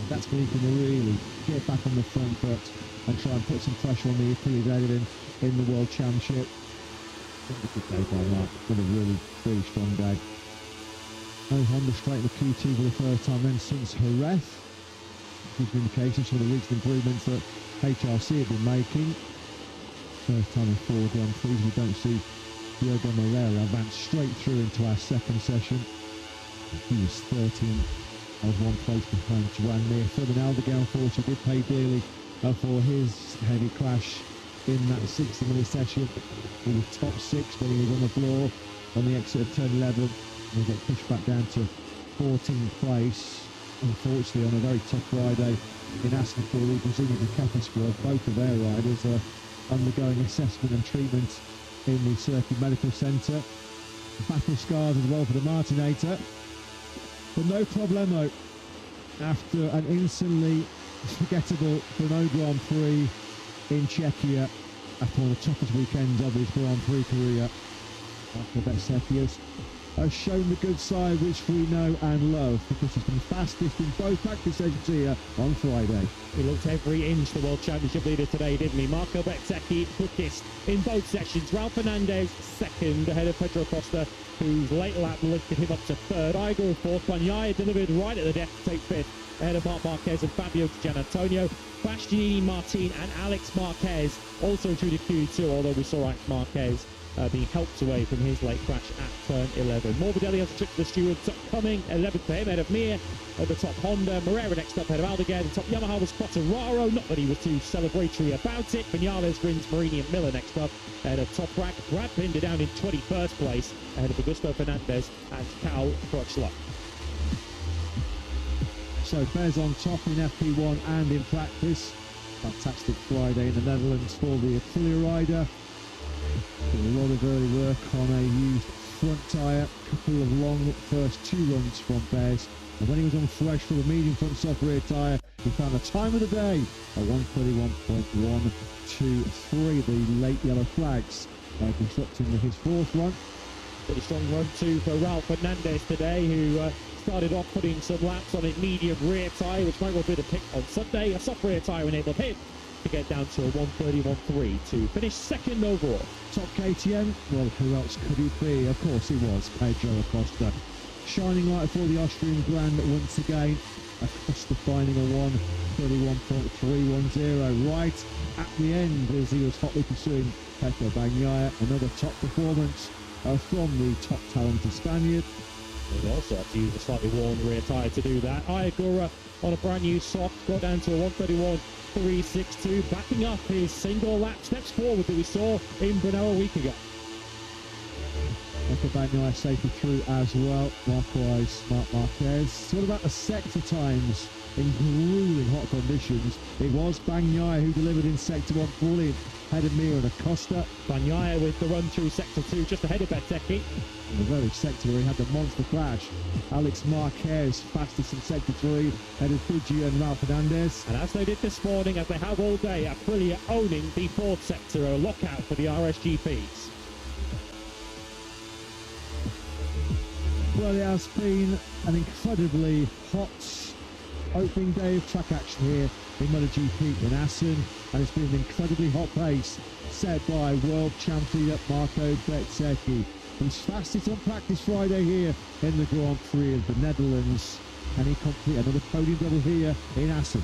that's when he can really get back on the front foot and try and put some pressure on the Achilles in the World Championship. I think it's a good day by Marc. It's been a really, really strong day. No Honda straight in the Q2 for the first time then since Jerez. Gives indications for the recent improvements that HRC have been making. First time in 4 Grand Prix we don't see Diogo Moreira advanced straight through into our second session. He was 13th. I was 1 place behind Joan Mir. Further Aldeguer, unfortunately, did pay dearly for his heavy crash in that 60-minute session. He was top 6 when he was on the floor on the exit of turn 11. And he got pushed back down to 14th place. Unfortunately, on a very tough Friday in Assen for the Brazilian Ducati squad, both of their riders are undergoing assessment and treatment in the Circuit Medical Centre. Battle scars as well for the Martinator. But no problemo. After an instantly forgettable Brno Grand Prix in Czechia, after one of the toughest weekends of his Grand Prix career, Michael Bezzecchi has shown the good side which we know and love, because he's been fastest in both practice sessions here on Friday. He looked every inch the World Championship leader today, didn't he? Marco Bezzecchi quickest in both sections. Ralph Fernandez second, ahead of Pedro Costa, whose late lap lifted him up to third. Igor fourth. Bagnaia delivered right at the death to take fifth, ahead of Marc Marquez and Fabio Di Giannantonio. Bastianini, Martin and Alex Marquez also through the Q2, although we saw Alex Marquez being helped away from his late crash at turn 11. Morbidelli has a trick to the stewards, upcoming 11th for him, ahead of Mir at the top Honda. Moreira next up, ahead of Aldeguer. The top Yamaha was Quartararo, not that he was too celebratory about it. Vinales, Rins, Marini and Miller next up, ahead of Toprak. Brad Binder down in 21st place, ahead of Augusto Fernandez and Cal Crutchlow. So Bez on top in FP1 and in practice. Fantastic Friday in the Netherlands for the Aprilia rider. Did a lot of early work on a used front tyre, a couple of long first 2 runs from Bez, and when he was on fresh for the medium front soft rear tyre, he found the time of the day at 1:31.123. The late yellow flags disrupting his 4th run. Pretty strong run too for Ralph Fernandez today, who started off putting some laps on a medium rear tyre, which might well be the pick on Sunday. A soft rear tyre enabled him to get down to a 1:31.3 to finish second overall. Top KTM, well, who else could it be? Of course it was Pedro Acosta. Shining light for the Austrian brand once again. Acosta finding a 1:31.310 right at the end as he was hotly pursuing Pecco Bagnaia. Another top performance from the top talented Spaniard. He also had to use a slightly worn rear tyre to do that. Iagura on a brand new soft got down to a 1:31.362, backing up his single lap steps forward that we saw in Brno a week ago. Pecco Bagnaia safely through as well. Likewise, Marc Marquez. So what about the sector times in grueling hot conditions? It was Bagnaia who delivered in sector 1 fully ahead of Mir and Acosta. Bagnaia with the run through sector 2 just ahead of Bezzecchi. In the very sector where he had the monster crash, Alex Marquez fastest in sector 3, ahead of Fuji and Ralph Fernandez. And as they did this morning, as they have all day, Aprilia owning the 4th sector, a lockout for the RSGPs. Well, it has been an incredibly hot opening day of track action here in MotoGP in Assen, and it's been an incredibly hot pace set by world champion Marco Bezzecchi. He's fastest on practice Friday here in the Grand Prix of the Netherlands, and he completed another podium double here in Assen.